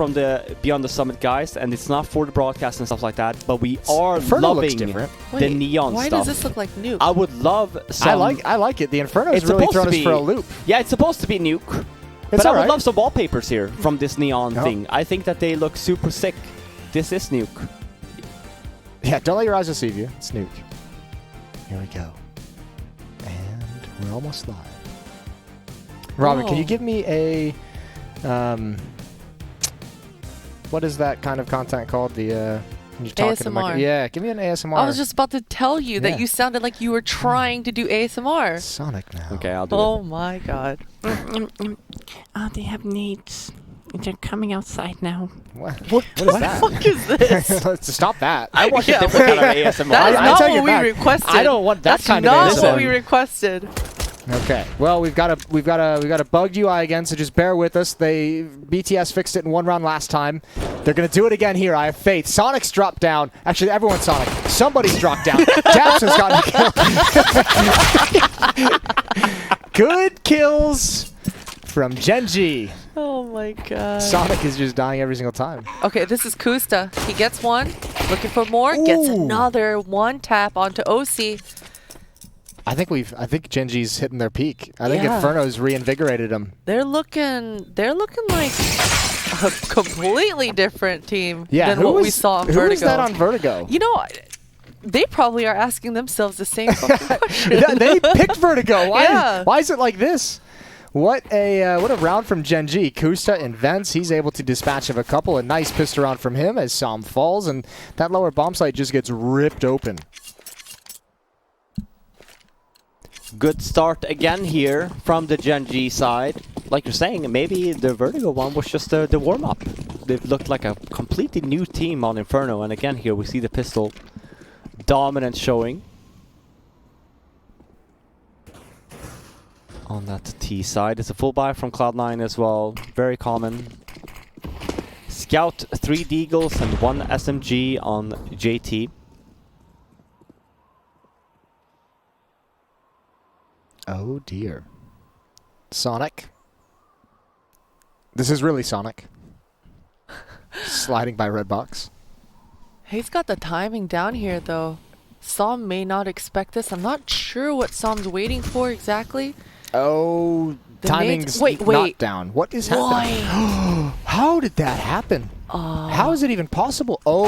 from the Beyond the Summit guys, and it's not for the broadcast and stuff like that, but we are Inferno looks loving different. the neon why stuff. does this look like Nuke? I would love some... I like it. The Inferno is It's really supposed throwing to us for a be- loop. Yeah, it's supposed to be Nuke. It's But I would alright. love some wallpapers here from this neon Oh. thing. I think that they look super sick. This is Nuke. Yeah, don't let your eyes deceive you. It's Nuke. Here we go. And we're almost live. Robin, can you give me a... what is that kind of content called? The... when you're talking to ASMR. yeah, give me an ASMR. I was just about to tell you that Yeah. you sounded like you were trying to do ASMR. Sonic now. Okay, I'll do Oh my god. They have needs. They're coming outside now. What? What What is the that? fuck is this? Let's stop that. I want Yeah, a different kind of ASMR. That is I not take it what we back. requested. I don't want that That's kind of not ASMR. what we requested. Okay. Well, we've got a bugged UI again, so just bear with us. BTS fixed it in one round last time. They're gonna do it again here. I have faith. Sonic's dropped down. Actually, everyone's Sonic. Somebody's dropped down. Daps has gotten a kill. Good kills from Gen.G. Oh my god. Sonic is just dying every single time. Okay, this is Kusta. He gets one, looking for more, gets Ooh. another one tap onto OC. I think Gen.G's hitting their peak. I think Yeah. Inferno's reinvigorated them. They're looking like a completely different team Yeah, than what we saw on Vertigo. Who was that on Vertigo? You know, they probably are asking themselves the same fucking question. They picked Vertigo. Why? Yeah. Why is it like this? What a round from Gen.G. Kusta invents. He's able to dispatch of a couple. A nice pistol round from him as Som falls, and that lower bomb site just gets ripped open. Good start again here from the Gen.G side. Like you're saying, maybe the Vertigo one was just the warm-up. They've looked like a completely new team on Inferno, and again here we see the pistol dominance showing. On that T side, it's a full buy from Cloud9 as well. Very common. Scout, 3 Deagles and 1 SMG on JT. Oh dear. Sonic. This is really Sonic. Sliding by red box. He's got the timing down here, though. Som may not expect this. I'm not sure what Som's waiting for exactly. Oh, The timing's nades- not wait. down. What is happening? How did that happen? How is it even possible? Oh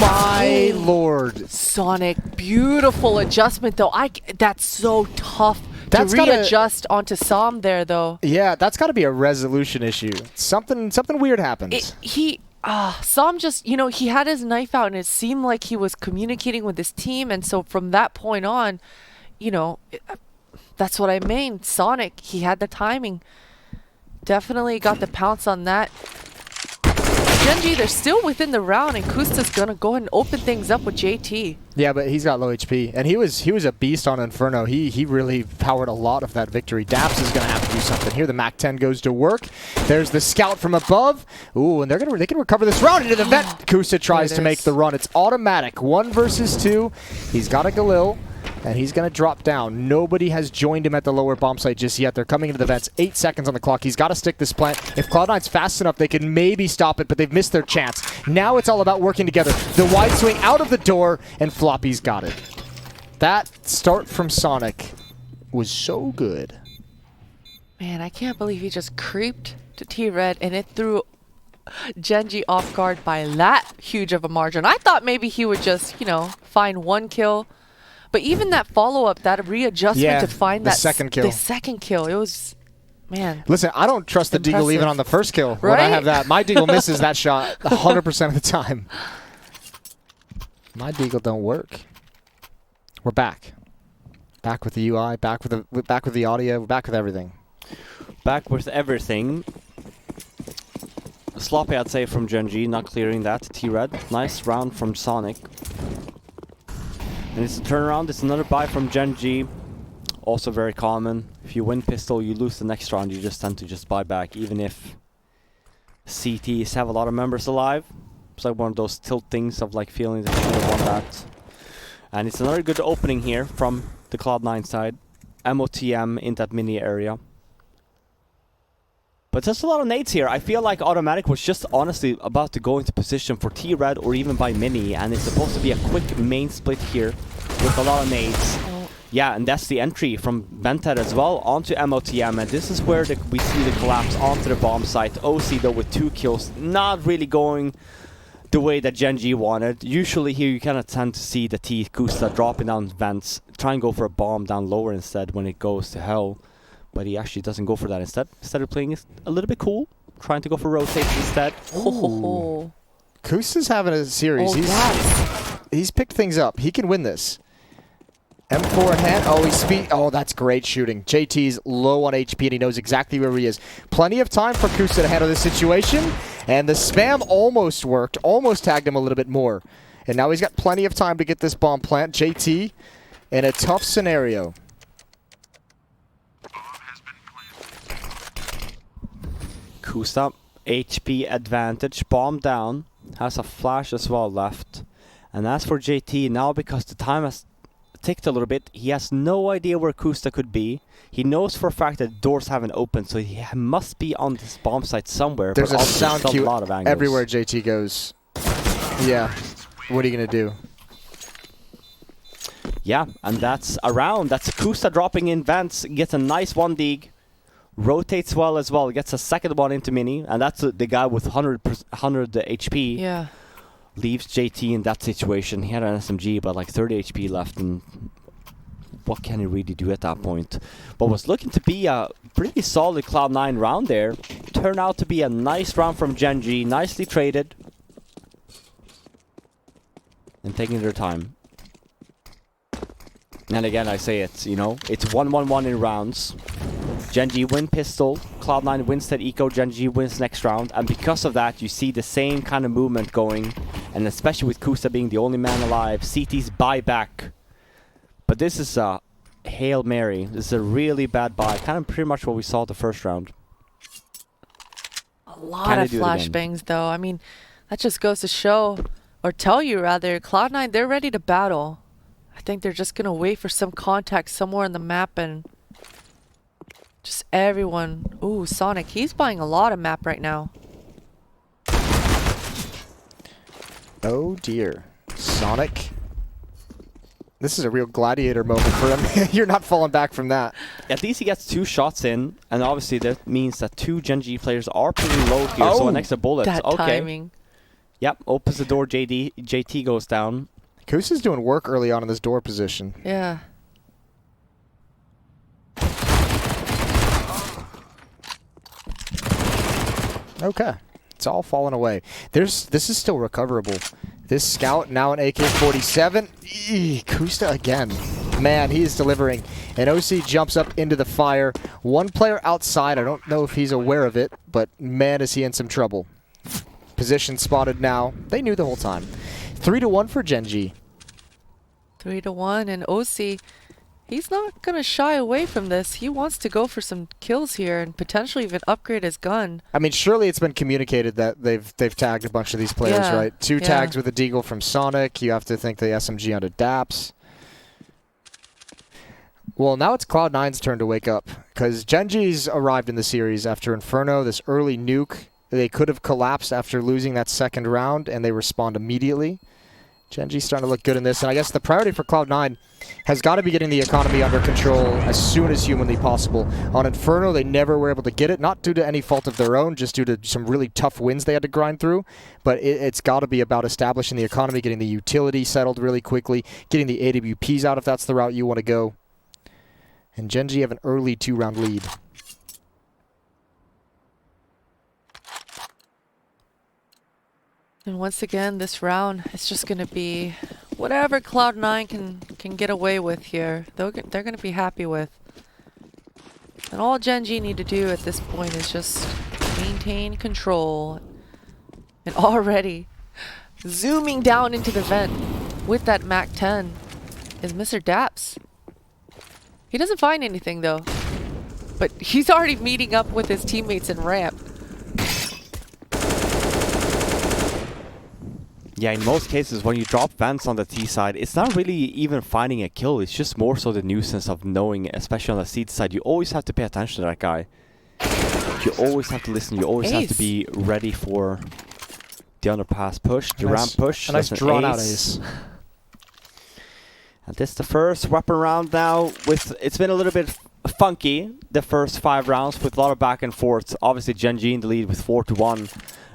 my lord. Sonic, beautiful adjustment, though. That's so tough That's to gotta- readjust onto Som there, though. Yeah, that's got to be a resolution issue. Something weird happens. Som just, he had his knife out, and it seemed like he was communicating with his team, and so from that point on, that's what I mean. Sonic, he had the timing. Definitely got the pounce on that. Gen.G, they're still within the round, and Kusta's gonna go ahead and open things up with JT. Yeah, but he's got low HP, and he was a beast on Inferno. He really powered a lot of that victory. Daps is gonna have to do something here. The MAC-10 goes to work. There's the scout from above. Ooh, and they can recover this round into the vent. Kusta tries to make the run. It's automatic. 1 versus 2. He's got a Galil. And he's going to drop down. Nobody has joined him at the lower bomb site just yet. They're coming into the vents. 8 seconds on the clock. He's got to stick this plant. If Cloud9's fast enough, they can maybe stop it, but they've missed their chance. Now it's all about working together. The wide swing out of the door, and Floppy's got it. That start from Sonic was so good. Man, I can't believe he just creeped to T-Red, and it threw Gen.G off guard by that huge of a margin. I thought maybe he would just, find 1 kill. But even that follow-up, that readjustment to find the second kill. The second kill, it was, man. Listen, I don't trust the Deagle even on the first kill. When I have that, my Deagle misses that shot 100% of the time. My Deagle don't work. We're back. Back with the UI, back with the audio, back with everything. Back with everything. Sloppy, I'd say, from Gen.G, not clearing that. T-Red, nice round from Sonic. And it's a turnaround. It's another buy from Gen.G. Also very common. If you win pistol, you lose the next round. You just tend to just buy back, even if CTs have a lot of members alive. It's like one of those tilt things of like feeling that you should have won that. And it's another good opening here from the Cloud9 side. MOTM in that mini area. But there's a lot of nades here. I feel like Automatic was just honestly about to go into position for T-Red or even by Mini, and it's supposed to be a quick main split here with a lot of nades. Yeah, and that's the entry from Bented as well onto MOTM, and this is where we see the collapse onto the bomb site. OC though with 2 kills, not really going the way that Gen.G wanted. Usually here you kind of tend to see the T Kusta dropping down vents, try and go for a bomb down lower instead when it goes to hell. But he actually doesn't go for that instead. Instead of playing it a little bit cool, trying to go for rotates instead. Oh. Kusta's having a series. He's picked things up. He can win this. M4 in hand. Oh, he's speed. Oh, that's great shooting. JT's low on HP and he knows exactly where he is. Plenty of time for Kusta to handle this situation. And the spam almost worked. Almost tagged him a little bit more. And now he's got plenty of time to get this bomb plant. JT in a tough scenario. Kusta, HP advantage, bomb down, has a flash as well left. And as for JT, now because the time has ticked a little bit, he has no idea where Kusta could be. He knows for a fact that doors haven't opened, so he must be on this bomb site somewhere. There's but a sound cue lot of angles. everywhere JT goes. Yeah, what are you going to do? Yeah, and that's a round. That's Kusta dropping in vents, gets a nice 1 dig. Rotates well as well, gets a second one into Mini, and that's the guy with 100 HP. Yeah. Leaves JT in that situation. He had an SMG, but like 30 HP left, and what can he really do at that point? But was looking to be a pretty solid Cloud9 round there. Turned out to be a nice round from Gen.G, nicely traded. And taking their time. And again, I say it, you know, it's 1-1-1 in rounds. Gen.G win pistol, Cloud9 wins that eco, Gen.G wins next round, and because of that you see the same kind of movement going, and especially with Kusta being the only man alive, CT's buyback. But this is a Hail Mary, this is a really bad buy, kind of pretty much what we saw the first round. A lot of flashbangs though, I mean, that just goes to show, or tell you rather, Cloud9, they're ready to battle. I think they're just gonna wait for some contact somewhere on the map and just everyone. Ooh, Sonic, he's buying a lot of map right now. Oh dear. Sonic. This is a real gladiator moment for him. You're not falling back from that. At least he gets 2 shots in, and obviously that means that 2 Gen.G players are pretty low here, so an extra bullet. That timing. Yep, opens the door, JT goes down. Kusa's doing work early on in this door position. Yeah. Okay. It's all falling away. This is still recoverable. This scout now an AK-47. Kusta again. Man, he is delivering. And OC jumps up into the fire. One player outside. I don't know if he's aware of it, but man, is he in some trouble. Position spotted now. They knew the whole time. 3-1 for Gen.G. 3-1, and OC, he's not gonna shy away from this. He wants to go for some kills here and potentially even upgrade his gun. I mean, surely it's been communicated that they've tagged a bunch of these players, Yeah, right? 2 tags with a deagle from Sonic. You have to think the SMG onto Daps. Well, now it's Cloud9's turn to wake up, because Gen.G's arrived in the series after Inferno, this early nuke. They could have collapsed after losing that second round, and they respond immediately. Gen.G's starting to look good in this, and I guess the priority for Cloud9 has got to be getting the economy under control as soon as humanly possible. On Inferno, they never were able to get it, not due to any fault of their own, just due to some really tough wins they had to grind through. But it's got to be about establishing the economy, getting the utility settled really quickly, getting the AWPs out if that's the route you want to go. And Gen.G have an early 2-round lead. And once again, this round, it's just going to be whatever Cloud9 can get away with here. They're going to be happy with. And all Gen.G need to do at this point is just maintain control. And already, zooming down into the vent with that MAC-10 is Mr. Daps. He doesn't find anything though, but he's already meeting up with his teammates in ramp. Yeah, in most cases, when you drop vents on the T side, it's not really even finding a kill. It's just more so the nuisance of knowing, especially on the C side, you always have to pay attention to that guy. You always have to listen. You always have to Ace. be ready for the underpass push, the ramp push. A nice That's an drawn out ace. ace. And this is the first weapon round now. It's been a little bit funky the first 5 rounds with a lot of back and forths. Obviously Gen.G in the lead with 4-1,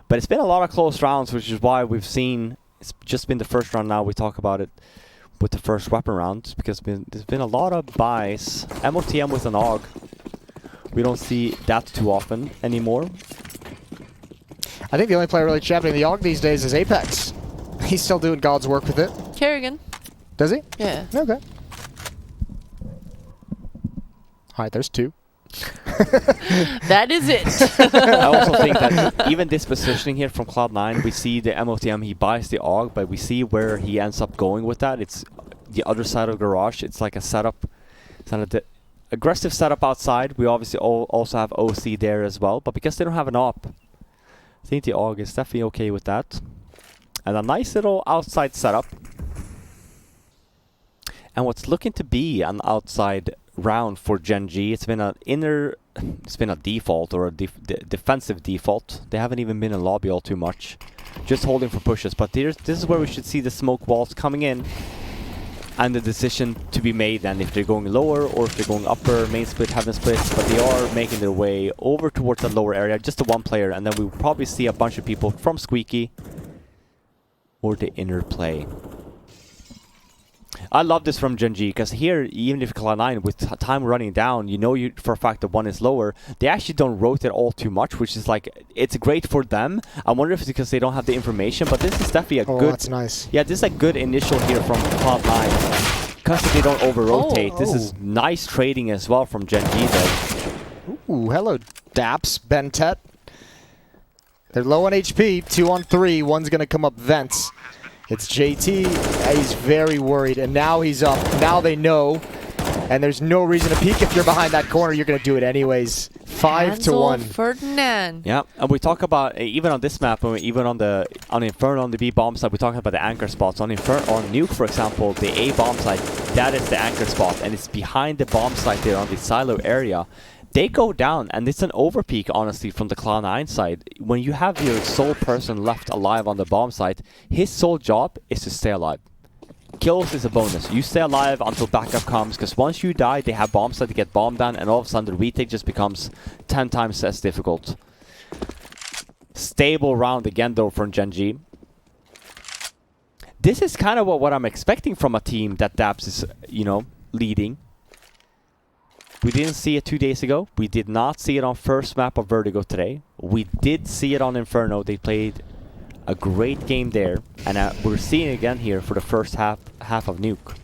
but it's been a lot of close rounds, which is why we've seen it's just been the first round. Now we talk about it with the first weapon round because there's been a lot of buys. MOTM with an AUG. We don't see that too often anymore. I think the only player really championing the AUG these days is Apex. He's still doing God's work with it. Kerrigan. Does he? Yeah. Okay. Alright, there's 2. That is it. I also think that even this positioning here from Cloud9, we see the MOTM, he buys the AUG, but we see where he ends up going with that. It's the other side of the garage. It's like a setup. It's not an aggressive setup outside. We obviously also have OC there as well, but because they don't have an op, I think the AUG is definitely okay with that. And a nice little outside setup. And what's looking to be an outside round for Gen.G, it's been a default or a defensive default. They haven't even been in lobby all too much, just holding for pushes. But this is where we should see the smoke walls coming in and the decision to be made, and if they're going lower or if they're going upper, main split, heaven splits. But they are making their way over towards the lower area, just the one player, and then we will probably see a bunch of people from Squeaky or the inner play. I love this from Gen.G because here, even if Cloud9 with time running down, you know for a fact that one is lower, they actually don't rotate all too much, which is like, it's great for them. I wonder if it's because they don't have the information, but this is definitely a good... that's nice. Yeah, this is a good initial here from Cloud9 because they don't over-rotate. This is nice trading as well from Gen.G though. Ooh, hello, Daps, Bentet. They're low on HP, 2 on 3, one's gonna come up vents. It's JT, he's very worried, and now he's up. Now they know, and there's no reason to peek. If you're behind that corner, you're going to do it anyways. 5-1. Ferdinand. Yeah, and we talk about, even on this map, even on Inferno, on the B bomb side, we talk about the anchor spots. On Nuke, for example, the A bomb site, that is the anchor spot, and it's behind the bomb site there on the silo area. They go down, and it's an overpeak, honestly, from the Cloud9 side. When you have your sole person left alive on the bomb site, his sole job is to stay alive. Kills is a bonus. You stay alive until backup comes, because once you die, they have bomb site to get bombed down, and all of a sudden the retake just becomes 10 times as difficult. Stable round again, though, from Gen.G. This is kind of what I'm expecting from a team that Daps is, leading. We didn't see it 2 days ago. We did not see it on first map of Vertigo today. We did see it on Inferno. They played a great game there, and we're seeing it again here for the first half of Nuke.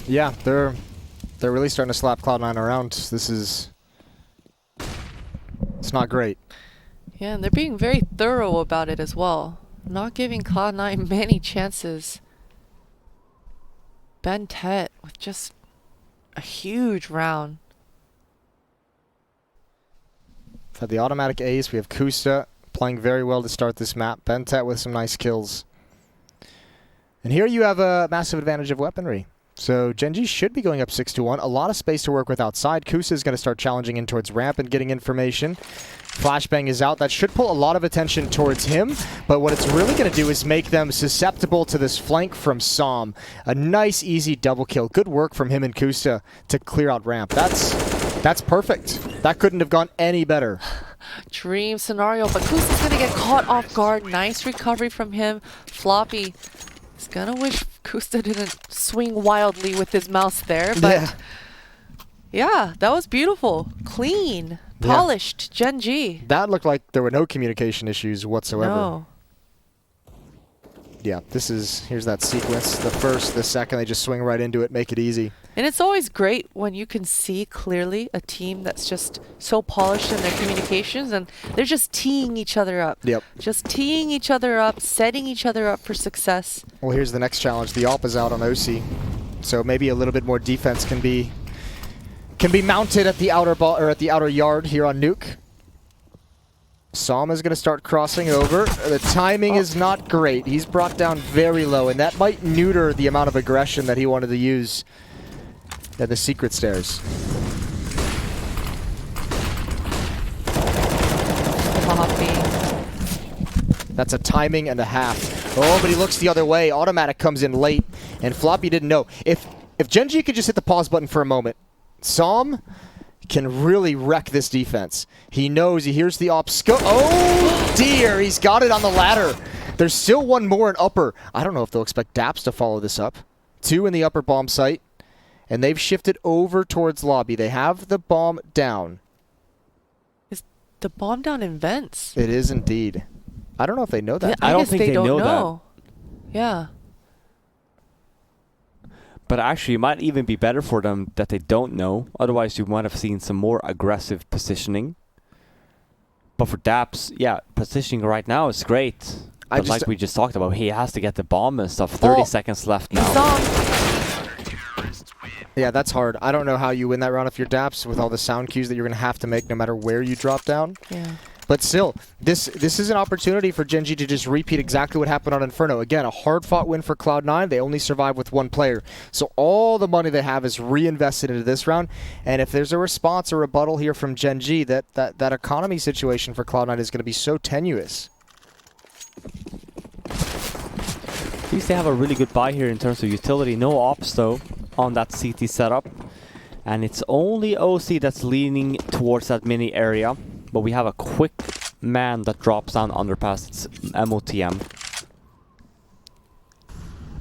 Yeah, they're really starting to slap Cloud9 around. It's not great. Yeah, and they're being very thorough about it as well. Not giving Cloud9 many chances. Bentet with just a huge round. We've had the automatic ace. We have Kusta playing very well to start this map. Bentet with some nice kills. And here you have a massive advantage of weaponry. So Gen.G should be going up 6-1. A lot of space to work with outside. Kusa is going to start challenging in towards ramp and getting information. Flashbang is out. That should pull a lot of attention towards him, but what it's really going to do is make them susceptible to this flank from Som. A nice, easy double kill. Good work from him and Kusa to clear out ramp. That's perfect. That couldn't have gone any better. Dream scenario, but Kusa's going to get caught off guard. Nice recovery from him. Floppy is going to wish Kusa didn't swing wildly with his mouse there, but yeah, that was beautiful. Clean. Polished, Gen.G. That looked like there were no communication issues whatsoever. No. Yeah, here's that sequence. The first, the second, they just swing right into it, make it easy. And it's always great when you can see clearly a team that's just so polished in their communications and they're just teeing each other up. Yep. Just teeing each other up, setting each other up for success. Well, here's the next challenge. The AWP is out on OC. So maybe a little bit more defense can be mounted at the outer ball or at the outer yard here on Nuke. Som is going to start crossing over. The timing is not great. He's brought down very low, and that might neuter the amount of aggression that he wanted to use at the secret stairs. That's a timing and a half. Oh, but he looks the other way. Automatic comes in late, and Floppy didn't know. If GenG could just hit the pause button for a moment, Som can really wreck this defense. He knows, he hears the ops go. Oh dear, he's got it on the ladder. There's still one more in upper. I don't know if they'll expect Daps to follow this up. 2 in the upper bomb site, and they've shifted over towards lobby. They have the bomb down. Is the bomb down in vents? It is indeed. I don't know if they know that. I don't guess think they know that. Yeah. But actually, it might even be better for them that they don't know. Otherwise, you might have seen some more aggressive positioning. But for Daps, yeah, positioning right now is great. But like we just talked about, he has to get the bomb and stuff. 30 seconds left now. Yeah, that's hard. I don't know how you win that round if you're Daps with all the sound cues that you're going to have to make no matter where you drop down. Yeah. But still, this is an opportunity for GenG to just repeat exactly what happened on Inferno. Again, a hard-fought win for Cloud9. They only survived with 1 player. So all the money they have is reinvested into this round. And if there's a response or rebuttal here from GenG, that economy situation for Cloud9 is going to be so tenuous. At least they have a really good buy here in terms of utility. No ops, though, on that CT setup. And it's only OC that's leaning towards that mini area. But we have a quick man that drops down underpass. It's MOTM.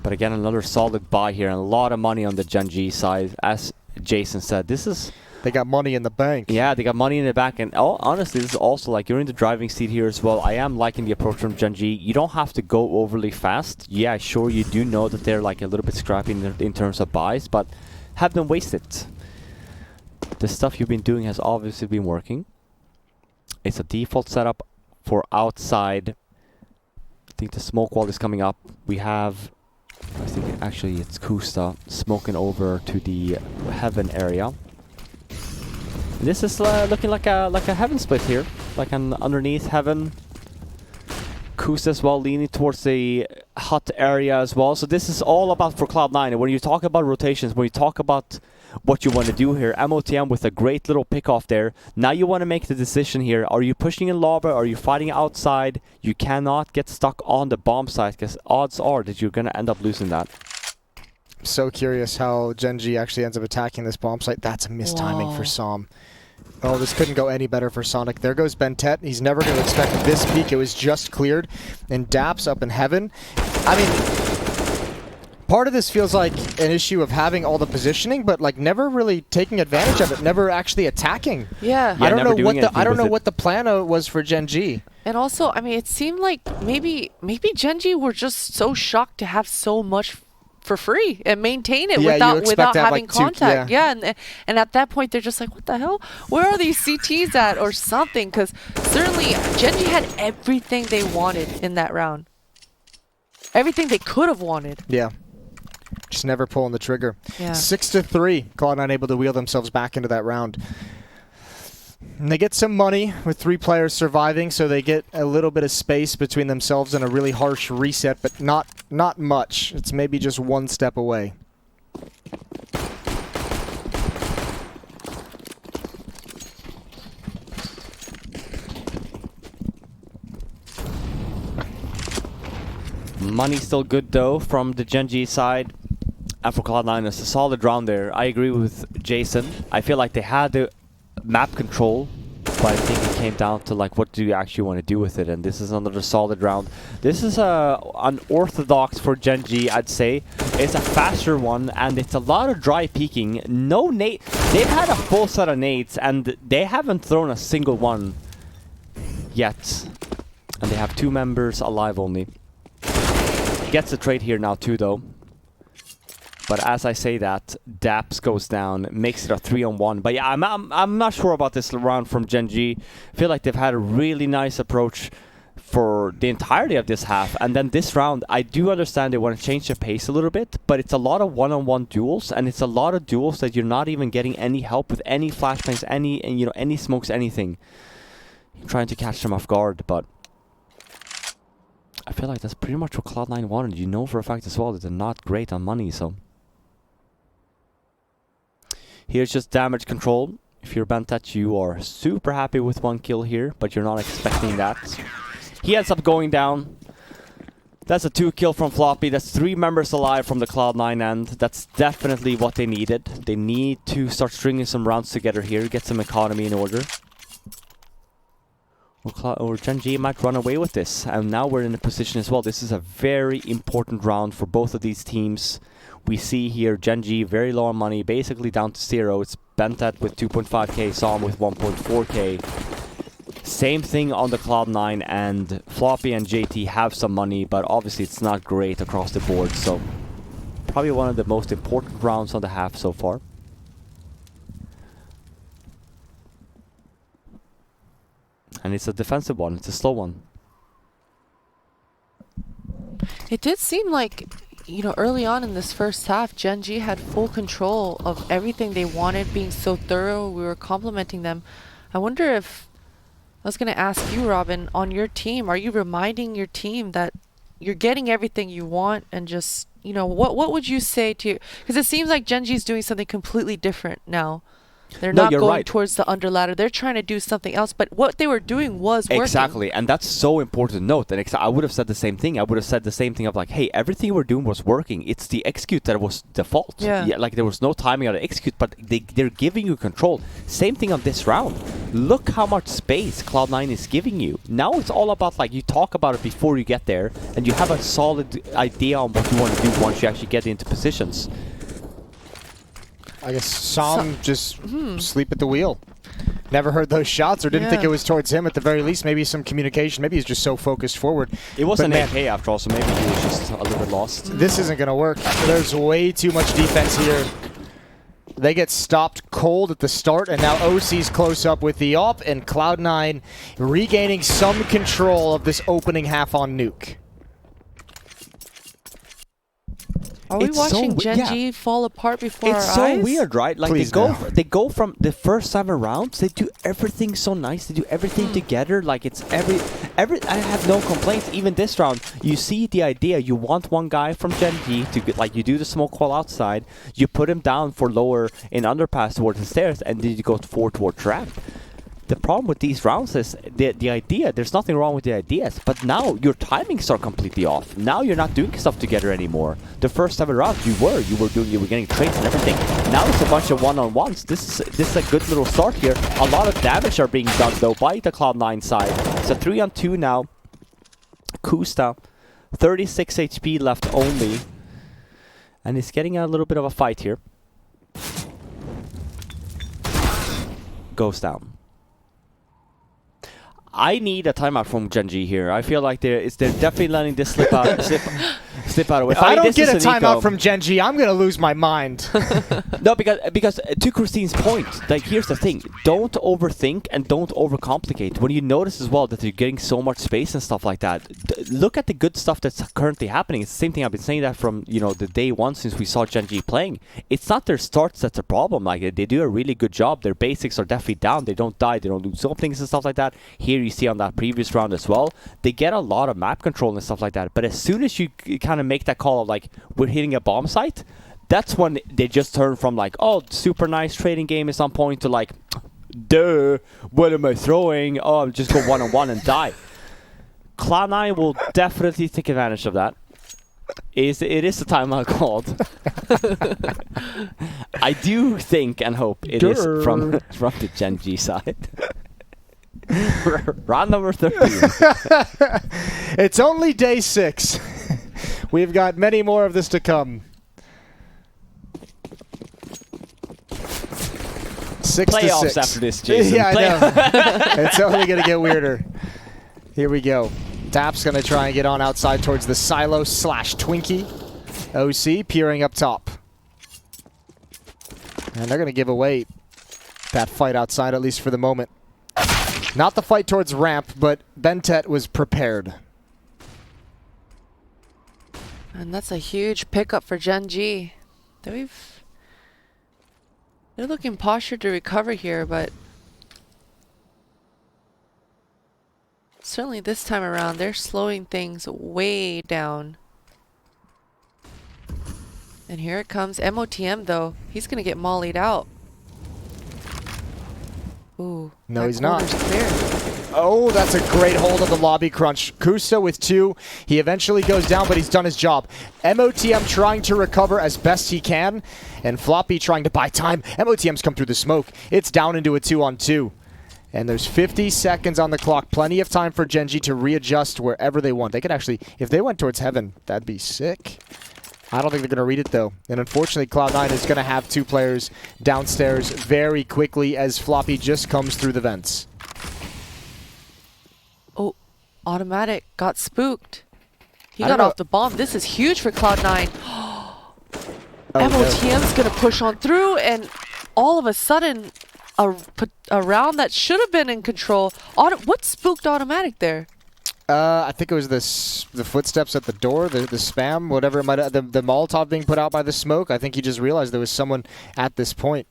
But again, another solid buy here. And a lot of money on the Gen.G side. As Jason said, this is... They got money in the bank. Yeah, they got money in the bank. And honestly, this is also like you're in the driving seat here as well. I am liking the approach from Gen.G. You don't have to go overly fast. Yeah, sure, you do know that they're like a little bit scrappy in terms of buys. But have them wasted. The stuff you've been doing has obviously been working. It's a default setup for outside. I think the smoke wall is coming up. We have, I think actually it's Kusta smoking over to the heaven area. This is looking like a heaven split here, like an underneath heaven. Kusta as well, leaning towards the hut area as well. So this is all about for Cloud9. And when you talk about rotations, when you talk about what you want to do here, MOTM with a great little pick off there. Now you want to make the decision here. Are you pushing in lava? Are you fighting outside? You cannot get stuck on the bomb site because odds are that you're going to end up losing that. So curious how Gen.G actually ends up attacking this bomb site. That's a mistiming for Som. Oh, this couldn't go any better for Sonic. There goes Bentet. He's never going to expect this peak. It was just cleared. And Daps up in heaven. I mean, part of this feels like an issue of having all the positioning, but like never really taking advantage of it, never actually attacking. Yeah. I don't know what the plan was for Gen.G. And also, I mean, it seemed like maybe Gen.G were just so shocked to have so much for free and maintain it without having like contact. And at that point they're just like, what the hell? Where are these CTs at or something? Because certainly Gen.G had everything they wanted in that round. Everything they could have wanted. Yeah. Just never pulling the trigger. Yeah. 6-3. Cloud9 able to wheel themselves back into that round. And they get some money with 3 players surviving, so they get a little bit of space between themselves and a really harsh reset, but not much. It's maybe just 1 step away. Money still good though from the Gen.G side. And for Cloud9, it's a solid round there. I agree with Jason. I feel like they had the map control, but I think it came down to like what do you actually want to do with it, and this is another solid round. This is unorthodox for Gen.G, I'd say. It's a faster one, and it's a lot of dry peeking. No nade. They've had a full set of nades, and they haven't thrown a single one yet. And they have 2 members alive only. Gets the trade here now too, though. But as I say that, Daps goes down, makes it a 3-on-1. But yeah, I'm not sure about this round from Gen.G. I feel like they've had a really nice approach for the entirety of this half. And then this round, I do understand they want to change the pace a little bit, but it's a lot of one-on-one duels, and it's a lot of duels that you're not even getting any help with any flashbangs, any smokes, anything. You're trying to catch them off guard, but I feel like that's pretty much what Cloud9 wanted. You know for a fact as well that they're not great on money, so. Here's just damage control. If you're Bentet, you are super happy with 1 kill here, but you're not expecting that. He ends up going down. That's a 2 kill from Floppy. That's 3 members alive from the Cloud9 end. That's definitely what they needed. They need to start stringing some rounds together here, get some economy in order. Or Gen.G might run away with this. And now we're in a position as well. This is a very important round for both of these teams. We see here Gen.G very low on money, basically down to 0. It's Bentet with 2.5k, Psalm with 1.4k. Same thing on the Cloud9, and Floppy and JT have some money, but obviously it's not great across the board. So probably one of the most important rounds on the half so far. And it's a defensive one. It's a slow one. It did seem like, you know, early on in this first half, Gen.G had full control of everything they wanted, being so thorough. We were complimenting them. I wonder if, I was going to ask you, Robin, on your team, are you reminding your team that you're getting everything you want, and just, you know, what would you say to, because it seems like Gen.G is doing something completely different now. They're not going towards the under ladder. They're trying to do something else, but what they were doing was working. Exactly, and that's so important to note. And I would have said the same thing. I would have said the same thing of like, hey, everything we're doing was working. It's the execute that was the fault. Yeah, like there was no timing on the execute, but they're giving you control. Same thing on this round. Look how much space Cloud9 is giving you. Now it's all about, like, you talk about it before you get there, and you have a solid idea on what you want to do once you actually get into positions. I guess Psalm just sleep at the wheel. Never heard those shots, or didn't think it was towards him at the very least. Maybe some communication. Maybe he's just so focused forward. It was an AK after all, so maybe he was just a little bit lost. This isn't going to work. There's way too much defense here. They get stopped cold at the start, and now OC's close up with the op, and Cloud9 regaining some control of this opening half on Nuke. Are we watching Gen.G fall apart before our eyes? It's so weird, right? Like Please they go from the first 7 rounds, they do everything so nice, they do everything together, like it's every I have no complaints. Even this round, you see the idea, you want one guy from Gen.G to get, like, you do the smoke wall outside, you put him down for lower in underpass towards the stairs, and then you go forward toward trap. The problem with these rounds is the idea, there's nothing wrong with the ideas, but now your timings are completely off. Now you're not doing stuff together anymore. The first 7 rounds you were getting trades and everything. Now it's a bunch of one-on-ones. This is a good little start here. A lot of damage are being done though by the Cloud9 side. It's a 3-on-2 now. Kusta, 36 HP left only. And he's getting a little bit of a fight here. Goes down. I need a timeout from Gen.G here. I feel like they're definitely letting this slip out. slip out. If I don't get a timeout from Gen.G, I'm gonna lose my mind. No, because to Christine's point, like, here's the thing: don't overthink and don't overcomplicate. When you notice as well that you're getting so much space and stuff like that, look at the good stuff that's currently happening. It's the same thing I've been saying that from, you know, the day one since we saw Gen.G playing. It's not their starts that's a problem. Like, they do a really good job. Their basics are definitely down. They don't die. They don't lose openings and stuff like that. Here you see on that previous round as well, they get a lot of map control and stuff like that. But as soon as you kind of make that call of like, we're hitting a bomb site, that's when they just turn from like, oh, super nice trading game is on point, to like, duh, what am I throwing? Oh, I'll just go one-on-one and die. Cloud9 will definitely take advantage of that. It is the timeout called. I do think and hope it is from the Gen.G side. Round number 13. It's only day 6. We've got many more of this to come. 6 Playoffs to 6 after this, Jason. Yeah, I know. It's only going to get weirder. Here we go. Tap's going to try and get on outside towards the silo / Twinkie. OC peering up top. And they're going to give away that fight outside, at least for the moment. Not the fight towards ramp, but Bentet was prepared. And that's a huge pickup for Gen.G. They're looking postured to recover here, but certainly this time around, they're slowing things way down. And here it comes. MOTM, though. He's going to get mollied out. Ooh. No, he's not. Clear. Oh, that's a great hold of the lobby crunch. Kusa with 2. He eventually goes down, but he's done his job. MOTM trying to recover as best he can, and Floppy trying to buy time. MOTM's come through the smoke. It's down into a 2-on-2. And there's 50 seconds on the clock. Plenty of time for Gen.G to readjust wherever they want. They could actually, if they went towards heaven, that'd be sick. I don't think they're going to read it, though. And unfortunately, Cloud9 is going to have 2 players downstairs very quickly as Floppy just comes through the vents. Oh, automatic got spooked. He got off the bomb. This is huge for Cloud9. MOTM's going to push on through, and all of a sudden, a round that should have been in control. What spooked automatic there? I think it was the footsteps at the door, the spam, whatever it might have, the Molotov being put out by the smoke. I think he just realized there was someone at this point.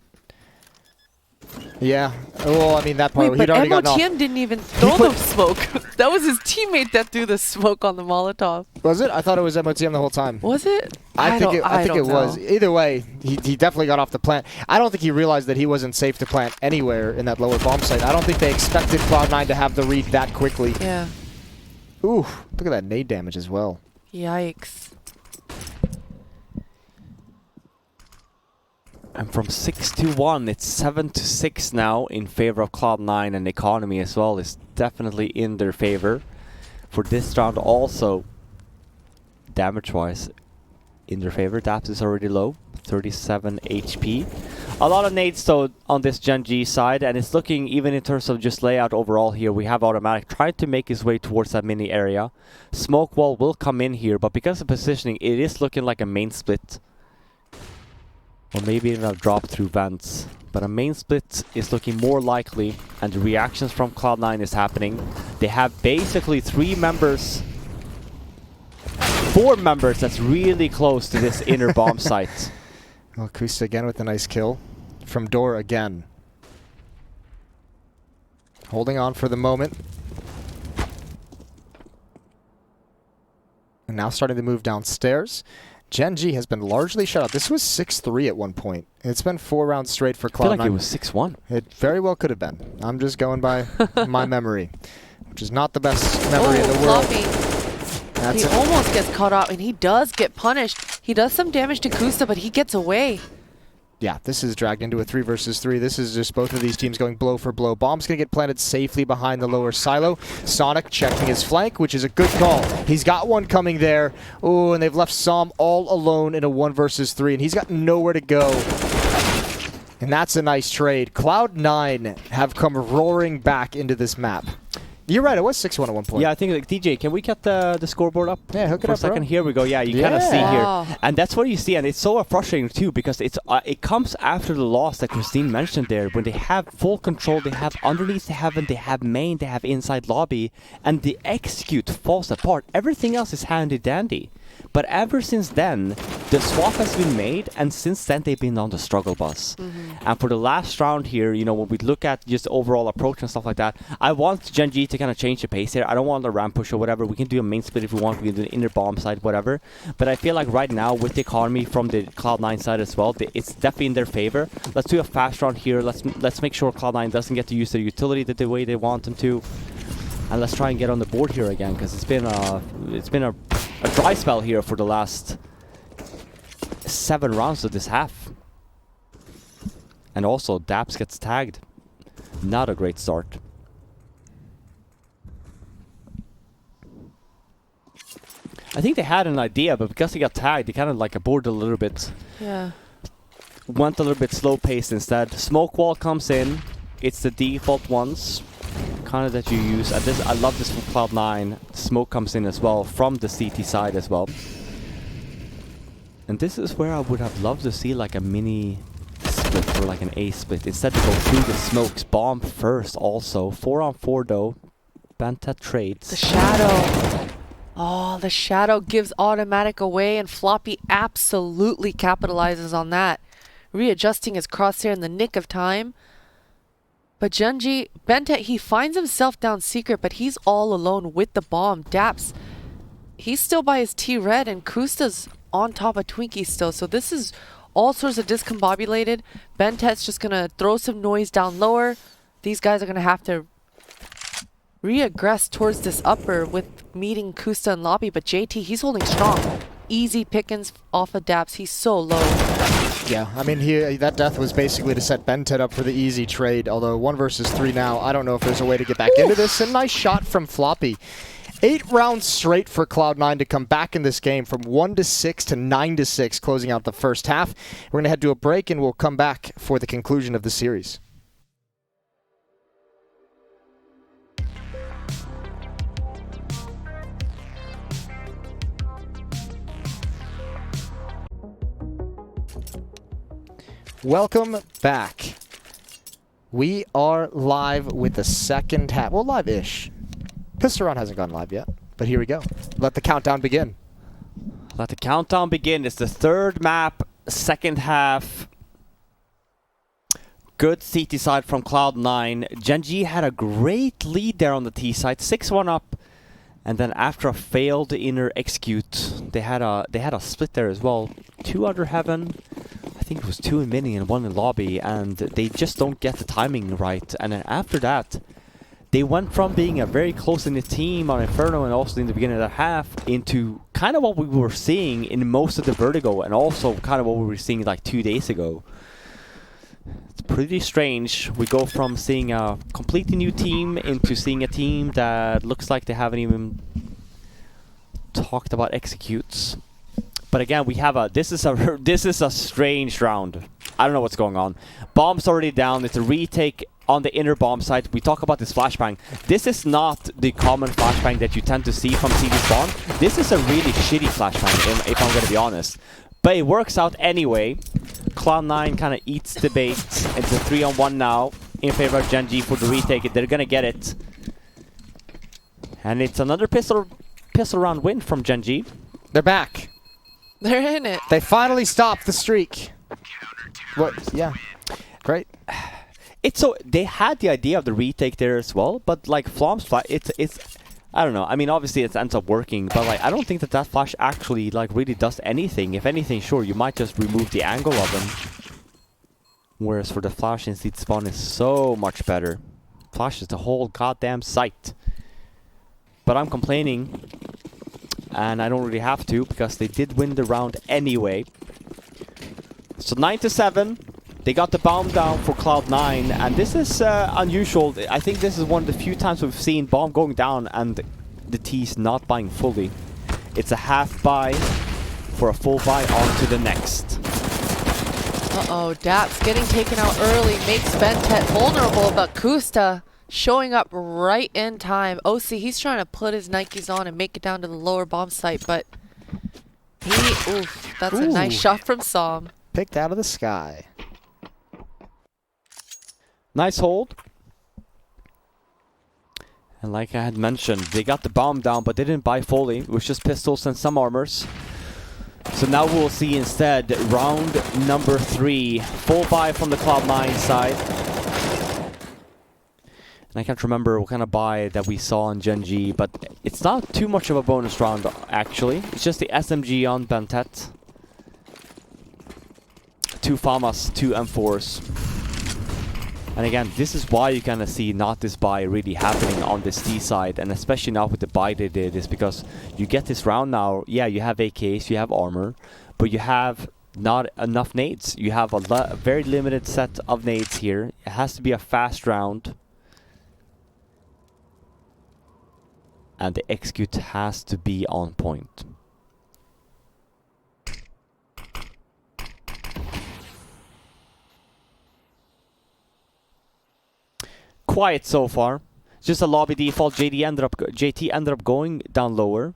Yeah. Well, I mean, that part, he'd already gotten off. MOTM didn't even throw the smoke. That was his teammate that threw the smoke on the Molotov. Was it? I thought it was MOTM the whole time. Was it? I think it was. Either way, he definitely got off the plant. I don't think he realized that he wasn't safe to plant anywhere in that lower bomb site. I don't think they expected Cloud9 to have the read that quickly. Yeah. Ooh, look at that nade damage as well. Yikes. And from 6-1, it's 7-6 now in favor of Cloud9, and the economy as well is definitely in their favor. For this round also, damage-wise, in their favor. Daps is already low, 37 HP. A lot of nades though on this Gen.G side, and it's looking, even in terms of just layout overall here, we have automatic trying to make his way towards that mini area. Smoke wall will come in here, but because of positioning, it is looking like a main split. Or maybe even a drop through vents. But a main split is looking more likely, and the reactions from Cloud9 is happening. They have basically 4 members that's really close to this inner bomb site. Well, Kusa again with a nice kill. From door again. Holding on for the moment. And now starting to move downstairs. Gen.G has been largely shut out. This was 6-3 at one point. It's been 4 rounds straight for Cloud9. I feel like it was 6-1. It very well could have been. I'm just going by my memory, which is not the best memory in the world. He almost gets caught out, and he does get punished. He does some damage to Kusa, but he gets away. Yeah, this is dragged into a 3 versus 3. This is just both of these teams going blow for blow. Bomb's going to get planted safely behind the lower silo. Sonic checking his flank, which is a good call. He's got one coming there. Oh, and they've left Som all alone in a 1 versus 3, and he's got nowhere to go. And that's a nice trade. Cloud9 have come roaring back into this map. You're right, it was 6-1 at one point. Yeah, I think, like, DJ, can we get the scoreboard up? Yeah, hook it for up, a second. bro. Here we go. Yeah, you kind of see Wow. here. And that's what you see, and it's so frustrating too, because it comes after the loss that Christine mentioned there, when they have full control, they have underneath the heaven, they have main, they have inside lobby, and the execute falls apart. Everything else is handy dandy. But ever since then, the swap has been made, and since then they've been on the struggle bus. And for the last round here, you know, when we look at just overall approach and stuff like that, I want Gen.G to kind of change the pace here. I don't want a ramp push or whatever. We can do a main split if we want. We can do an inner bomb side, whatever. But I feel like right now, with the economy from the Cloud9 side as well, it's definitely in their favor. Let's do a fast round here. Let's make sure Cloud9 doesn't get to use their utility the way they want them to. And let's try and get on the board here again, because it's been a dry spell here for the last 7 rounds of this half. And also, Daps gets tagged. Not a great start. I think they had an idea, but because he got tagged, they kind of like aborted a little bit. Yeah. Went a little bit slow paced instead. Smoke wall comes in. It's the default ones. Kind of that you use. I love this from Cloud9. Smoke comes in as well from the CT side as well. And this is where I would have loved to see like a mini split or like an A split. Instead to go through the smokes. Bomb first also. 4-on-4 though. Bantat trades. The shadow. Oh, the shadow gives automatic away, and Floppy absolutely capitalizes on that. Readjusting his crosshair in the nick of time. But Gen.G, Bentet, he finds himself down secret, but he's all alone with the bomb. Daps, he's still by his T-Red, and Kusta's on top of Twinkie still. So this is all sorts of discombobulated. Bentet's just going to throw some noise down lower. These guys are going to have to re-aggress towards this upper with meeting Kusta and Lobby, but JT, he's holding strong. Easy pickings off of Daps. He's so low. Yeah, I mean, that death was basically to set Bentet up for the easy trade, although 1 versus 3 now. I don't know if there's a way to get back into this. A nice shot from Floppy. 8 rounds straight for Cloud9 to come back in this game from 1-6 to 9-6, closing out the first half. We're going to head to a break, and we'll come back for the conclusion of the series. Welcome back. We are live with the second half. Well, live-ish. Pistol Round hasn't gone live yet, but here we go. Let the countdown begin. Let the countdown begin. It's the third map, second half. Good CT side from Cloud9. Gen.G had a great lead there on the T side, 6-1 up. And then after a failed inner execute, they had a split there as well. 2 under heaven. I think it was 2 in mini and 1 in lobby, and they just don't get the timing right. And then after that, they went from being a very close-knit team on Inferno and also in the beginning of the half into kind of what we were seeing in most of the Vertigo, and also kind of what we were seeing like 2 days ago. It's pretty strange. We go from seeing a completely new team into seeing a team that looks like they haven't even talked about executes. But again, we have a this is a strange round. I don't know what's going on. Bomb's already down. It's a retake on the inner bomb site. We talk about this flashbang. This is not the common flashbang that you tend to see from CD Spawn. This is a really shitty flashbang, if I'm gonna be honest. But it works out anyway. Cloud9 kind of eats the bait. It's a 3-on-1 now in favor of Gen.G for the retake. They're gonna get it. And it's another pistol round win from Gen.G. They're back. They're in it. They finally stopped the streak. What? Yeah. Great. It's so they had the idea of the retake there as well, but like Flom's flash, it's I don't know. I mean, obviously it ends up working, but like I don't think that flash actually like really does anything. If anything, sure, you might just remove the angle of him. Whereas for the flash in seed spawn is so much better. Flash is the whole goddamn site. But I'm complaining, and I don't really have to because they did win the round anyway. So 9-7. They got the bomb down for Cloud9, and this is unusual. I think this is one of the few times we've seen bomb going down and the T's not buying fully. It's a half buy for a full buy on to the next. Uh-oh, Daps getting taken out early makes Bentet vulnerable, but Kusta showing up right in time. OC, he's trying to put his Nikes on and make it down to the lower bomb site, but that's a nice shot from Som. Picked out of the sky. Nice hold. And like I had mentioned, they got the bomb down, but they didn't buy fully. It was just pistols and some armors. So now we'll see instead round number 3. Full buy from the Cloud9 side. And I can't remember what kind of buy that we saw in Gen.G, but it's not too much of a bonus round actually. It's just the SMG on Bentet. 2 FAMAS, 2 M4s. And again, this is why you kind of see not this buy really happening on this D side, and especially now with the buy they did, is because you get this round now. Yeah, you have AKs, you have armor, but you have not enough nades. You have a very limited set of nades here. It has to be a fast round. And the execute has to be on point. Quiet so far. Just a lobby default. JT ended up going down lower,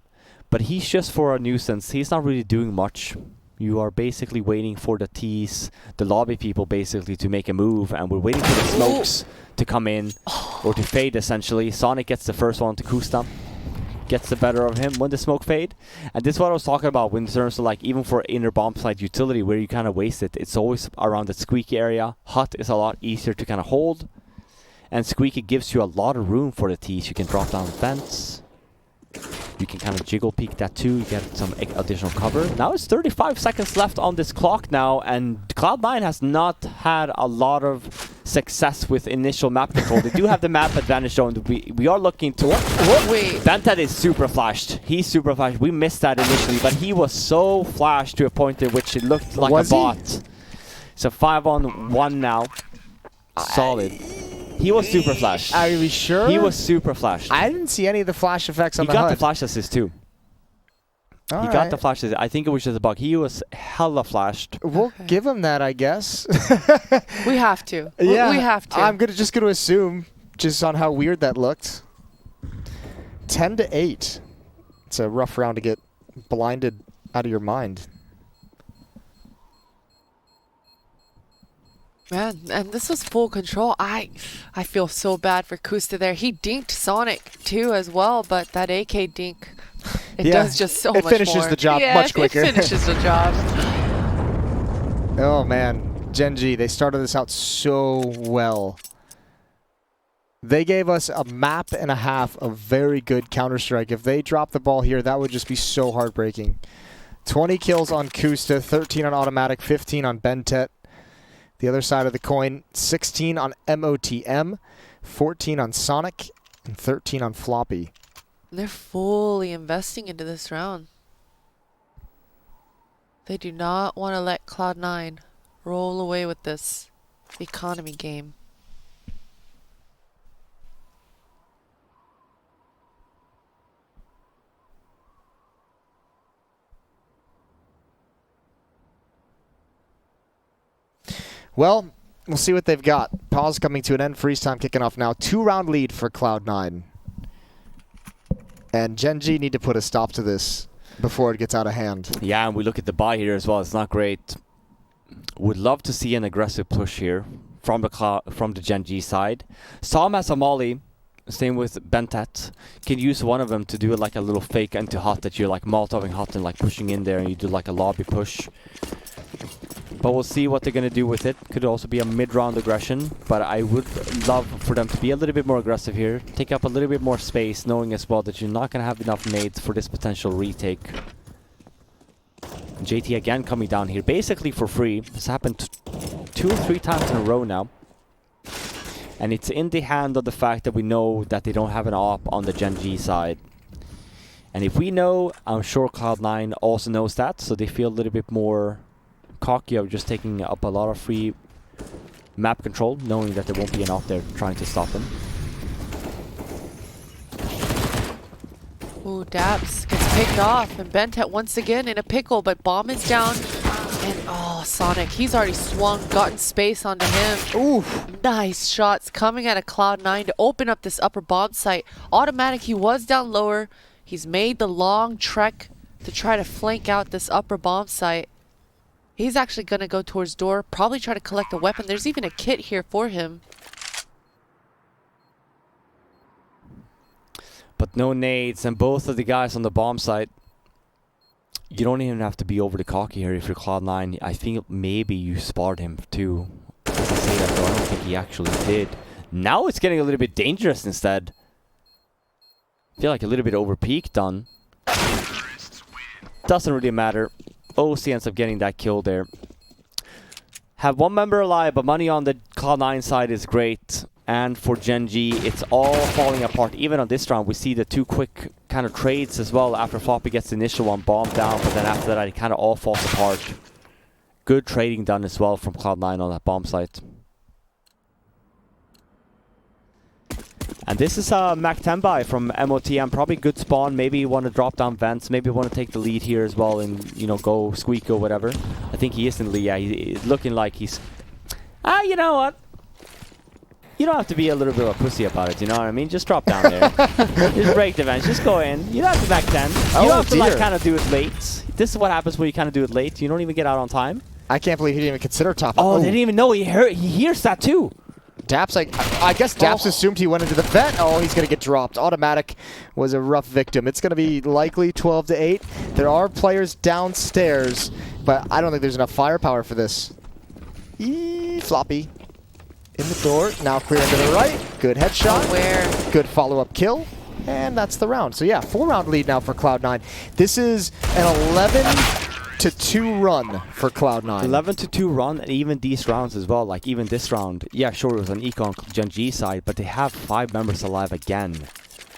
but he's just for a nuisance. He's not really doing much. You are basically waiting for the T's, the lobby people basically to make a move, and we're waiting for the smokes to come in or to fade essentially. Sonic gets the first one to Kusta, gets the better of him when the smoke fade. And this is what I was talking about in terms of like even for inner bomb site utility where you kind of waste it. It's always around the squeaky area. Hut is a lot easier to kind of hold. And Squeaky gives you a lot of room for the T's. You can drop down vents. You can kind of jiggle peek that too. You get some additional cover. Now it's 35 seconds left on this clock now, and Cloud9 has not had a lot of success with initial map control. They do have the map advantage though, and we are looking to... Wait. Bentet is super flashed. He's super flashed. We missed that initially, but he was so flashed to a point at which it looked like a bot. So 5-on-1 now. Solid. He was super flashed. Are we sure? He was super flashed. I didn't see any of the flash effects on the HUD. He got the flash assist too. He got the flash assist. I think it was just a bug. He was hella flashed. We'll give him that, I guess. We have to. Yeah, we have to. I'm just gonna assume, just on how weird that looked. 10-8. It's a rough round to get blinded out of your mind. Man, and this was full control. I feel so bad for Kusta there. He dinked Sonic too as well, but that AK dink, it does just so much more. It finishes the job much quicker. It finishes the job. Oh man, Gen.G, they started this out so well. They gave us a map and a half of very good Counter-Strike. If they drop the ball here, that would just be so heartbreaking. 20 kills on Kusta, 13 on Automatic, 15 on Bentet. The other side of the coin, 16 on MOTM, 14 on Sonic, and 13 on Floppy. They're fully investing into this round. They do not want to let Cloud9 roll away with this economy game. Well, we'll see what they've got. Pause coming to an end. Freeze time kicking off now. 2-round lead for Cloud9. And Gen.G need to put a stop to this before it gets out of hand. Yeah, and we look at the buy here as well. It's not great. Would love to see an aggressive push here from the Gen.G side. Sam has a molly. Same with Bentet. Can use one of them to do like a little fake into hot that you're like Molotoving hot and like pushing in there, and you do like a lobby push. But we'll see what they're going to do with it. Could also be a mid-round aggression, but I would love for them to be a little bit more aggressive here. Take up a little bit more space, knowing as well that you're not going to have enough nades for this potential retake. JT again coming down here, basically for free. This happened 2 or 3 times in a row now. And it's in the hand of the fact that we know that they don't have an op on the Gen.G side. And if we know, I'm sure Cloud9 also knows that, so they feel a little bit more cocky of just taking up a lot of free map control, knowing that there won't be an op there trying to stop them. Ooh, Dabs gets picked off, and Bentet once again in a pickle, but bomb is down. And oh, Sonic, he's already swung, gotten space onto him. Ooh, nice shots coming out of Cloud9 to open up this upper bomb site. Automatic, he was down lower. He's made the long trek to try to flank out this upper bomb site. He's actually going to go towards door, probably try to collect a weapon. There's even a kit here for him. But no nades, and both of the guys on the bomb site, you don't even have to be over the cocky here if you're Cloud9. I think maybe you spotted him too. I say that though, I don't think he actually did. Now it's getting a little bit dangerous instead. I feel like a little bit over peak done. Doesn't really matter. OC ends up getting that kill there. Have one member alive, but money on the Cloud9 side is great. And for Gen.G, it's all falling apart. Even on this round, we see the 2 quick kind of trades as well after Floppy gets the initial one bomb down, but then after that, it kind of all falls apart. Good trading done as well from Cloud9 on that bomb site. And this is a Mac 10 buy from MOTM. Probably good spawn. Maybe you want to drop down vents. Maybe you want to take the lead here as well and, you know, go squeak or whatever. I think he is in the lead. Yeah, he's looking like he's... you know what? You don't have to be a little bit of a pussy about it, you know what I mean? Just drop down there. Just break the vents. Just go in. You don't have to Mac 10. You don't have to like kind of do it late. This is what happens when you kind of do it late. You don't even get out on time. I can't believe he didn't even consider top. Oh, they didn't even know. He hears that too. Daps, I guess Daps assumed he went into the vent. Oh, he's going to get dropped. Automatic was a rough victim. It's going to be likely 12-8. There are players downstairs, but I don't think there's enough firepower for this. Floppy in the door. Now clear into the right. Good headshot. Good follow-up kill. And that's the round. So yeah, 4-round lead now for Cloud9. This is an 11-2 run for Cloud9. 11-2 run, and even these rounds as well. Like even this round, yeah, sure, it was an econ Gen.G side, but they have 5 members alive again.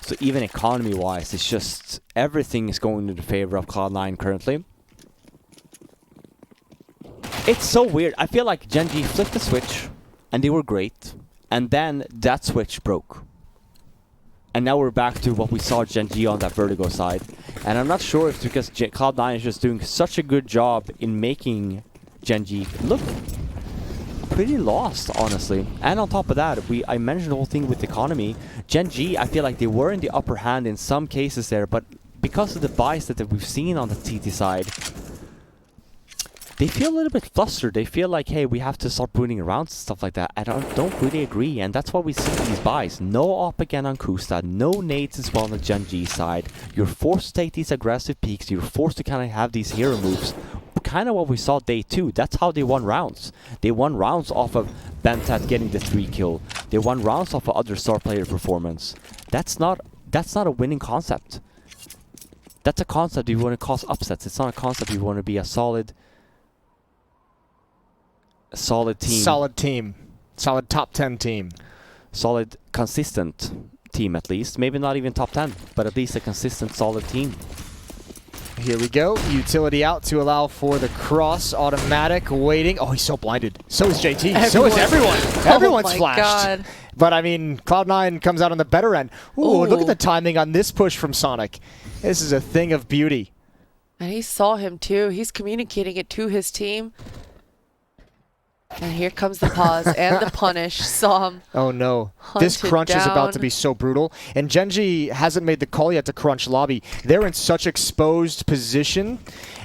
So even economy-wise, it's just everything is going in the favor of Cloud9 currently. It's so weird. I feel like Gen.G flipped the switch, and they were great, and then that switch broke. And now we're back to what we saw Gen.G on that Vertigo side. And I'm not sure if it's because Cloud9 is just doing such a good job in making Gen.G look pretty lost, honestly. And on top of that, I mentioned the whole thing with economy. Gen.G, I feel like they were in the upper hand in some cases there, but because of the bias that we've seen on the CT side, they feel a little bit flustered. They feel like, hey, we have to start booting around and stuff like that. I don't really agree, and that's why we see these buys. No op again on Kusta, no nades as well on the Gen.G side. You're forced to take these aggressive peaks. You're forced to kind of have these hero moves. Kind of what we saw day 2. That's how they won rounds. They won rounds off of Bentat getting the 3 kill. They won rounds off of other star player performance. That's not a winning concept. That's a concept if you want to cause upsets. It's not a concept if you want to be a solid team. Solid team. Solid top 10 team. Solid, consistent team at least. Maybe not even top 10, but at least a consistent, solid team. Here we go. Utility out to allow for the cross. Automatic waiting. Oh, he's so blinded. So is JT. So is everyone. Everyone's oh my flashed. God. But I mean, Cloud9 comes out on the better end. Ooh, look at the timing on this push from Sonic. This is a thing of beauty. And he saw him too. He's communicating it to his team. And here comes the pause and the punish. Saw him. Oh no. This crunch is about to down. be so brutal. And GenG hasn't made the call yet to crunch lobby. They're in such exposed position.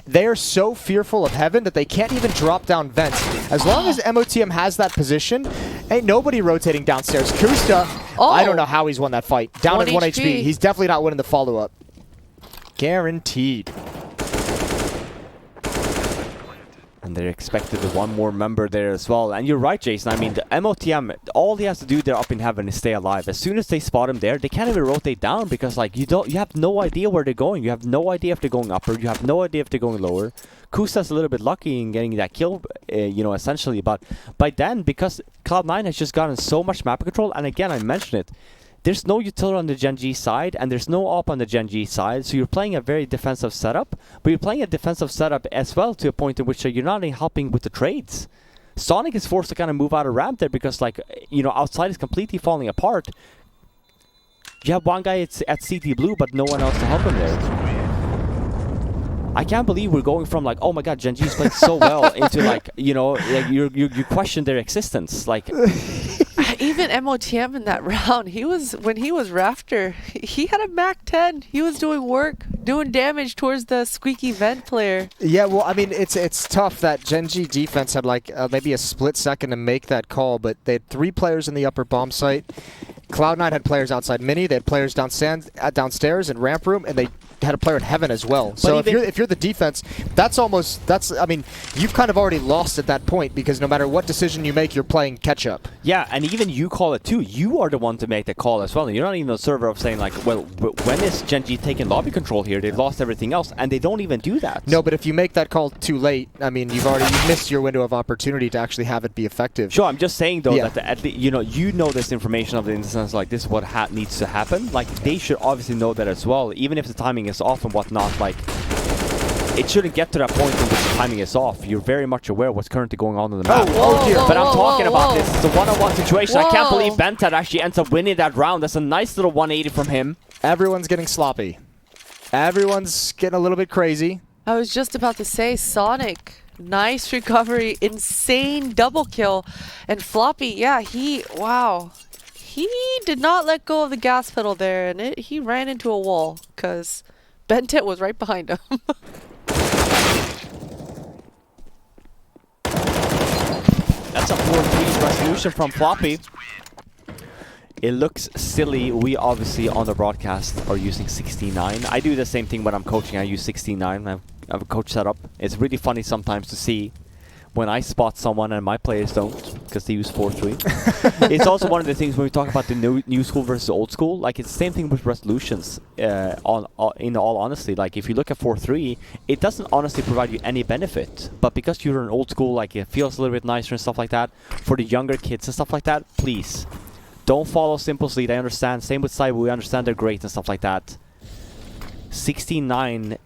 They are so fearful of heaven that they can't even drop down vents. As long as MOTM has that position, ain't nobody rotating downstairs. Kusta, I don't know how he's won that fight. Down at 1 HP. He's definitely not winning the follow-up. Guaranteed. And they're expected to one more member there as well. And you're right, Jason. I mean, the MOTM, all he has to do there up in heaven is stay alive. As soon as they spot him there, they can't even rotate down because, like, you have no idea where they're going. You have no idea if they're going upper. You have no idea if they're going lower. Kusta's a little bit lucky in getting that kill, you know, essentially. But by then, because Cloud9 has just gotten so much map control, and again, I mentioned it, there's no utility on the Gen.G side, and there's no op on the Gen.G side, so you're playing a very defensive setup, but you're playing a defensive setup as well to a point in which you're not helping with the trades. Sonic is forced to kind of move out of ramp there because, like, you know, outside is completely falling apart. You have one guy at CT Blue, but no one else to help him there. I can't believe we're going from, like, oh my god, Gen.G is playing so well into, like, you know, like you question their existence. Like, even MOTM in that round, when he was Rafter, he had a Mac 10. He was doing work, doing damage towards the squeaky vent player. Yeah, well, I mean, it's tough that Gen.G defense had like maybe a split second to make that call, but they had 3 players in the upper bomb site. Cloud9 had players outside mini, they had players downstairs in ramp room, and they had a player in heaven as well. But so if you're the defense, I mean, you've kind of already lost at that point because no matter what decision you make, you're playing catch up. Yeah, and even you call it too. You are the one to make the call as well. And you're not even the server of saying, like, well, when is Gen.G taking lobby control here? They've lost everything else, and they don't even do that. No, but if you make that call too late, I mean, you've missed your window of opportunity to actually have it be effective. Sure, I'm just saying though that at least, you know this information of the instance, like this is what needs to happen. Like, they should obviously know that as well, even if the timing is off and whatnot. Like, it shouldn't get to that point in which the timing is off. You're very much aware of what's currently going on in the map. Oh dear. But I'm talking about this. It's a one-on-one situation. I can't believe Bentat actually ends up winning that round. That's a nice little 180 from him. Everyone's getting sloppy. Everyone's getting a little bit crazy. I was just about to say, Sonic, nice recovery, insane double kill. And Floppy, yeah, wow. He did not let go of the gas pedal there, and he ran into a wall because Bentit was right behind him. That's a 4-3 resolution from Floppy. It looks silly. We obviously on the broadcast are using 69. I do the same thing when I'm coaching. I use 69. I have a coach setup. It's really funny sometimes to see when I spot someone and my players don't, because they use 4-3. It's also one of the things when we talk about the new school versus old school. Like, it's the same thing with resolutions. In all honesty, like if you look at 4-3, it doesn't honestly provide you any benefit. But because you're an old school, like it feels a little bit nicer and stuff like that. For the younger kids and stuff like that, please don't follow Simple's lead. I understand. Same with Cyber. We understand they're great and stuff like that. 16-9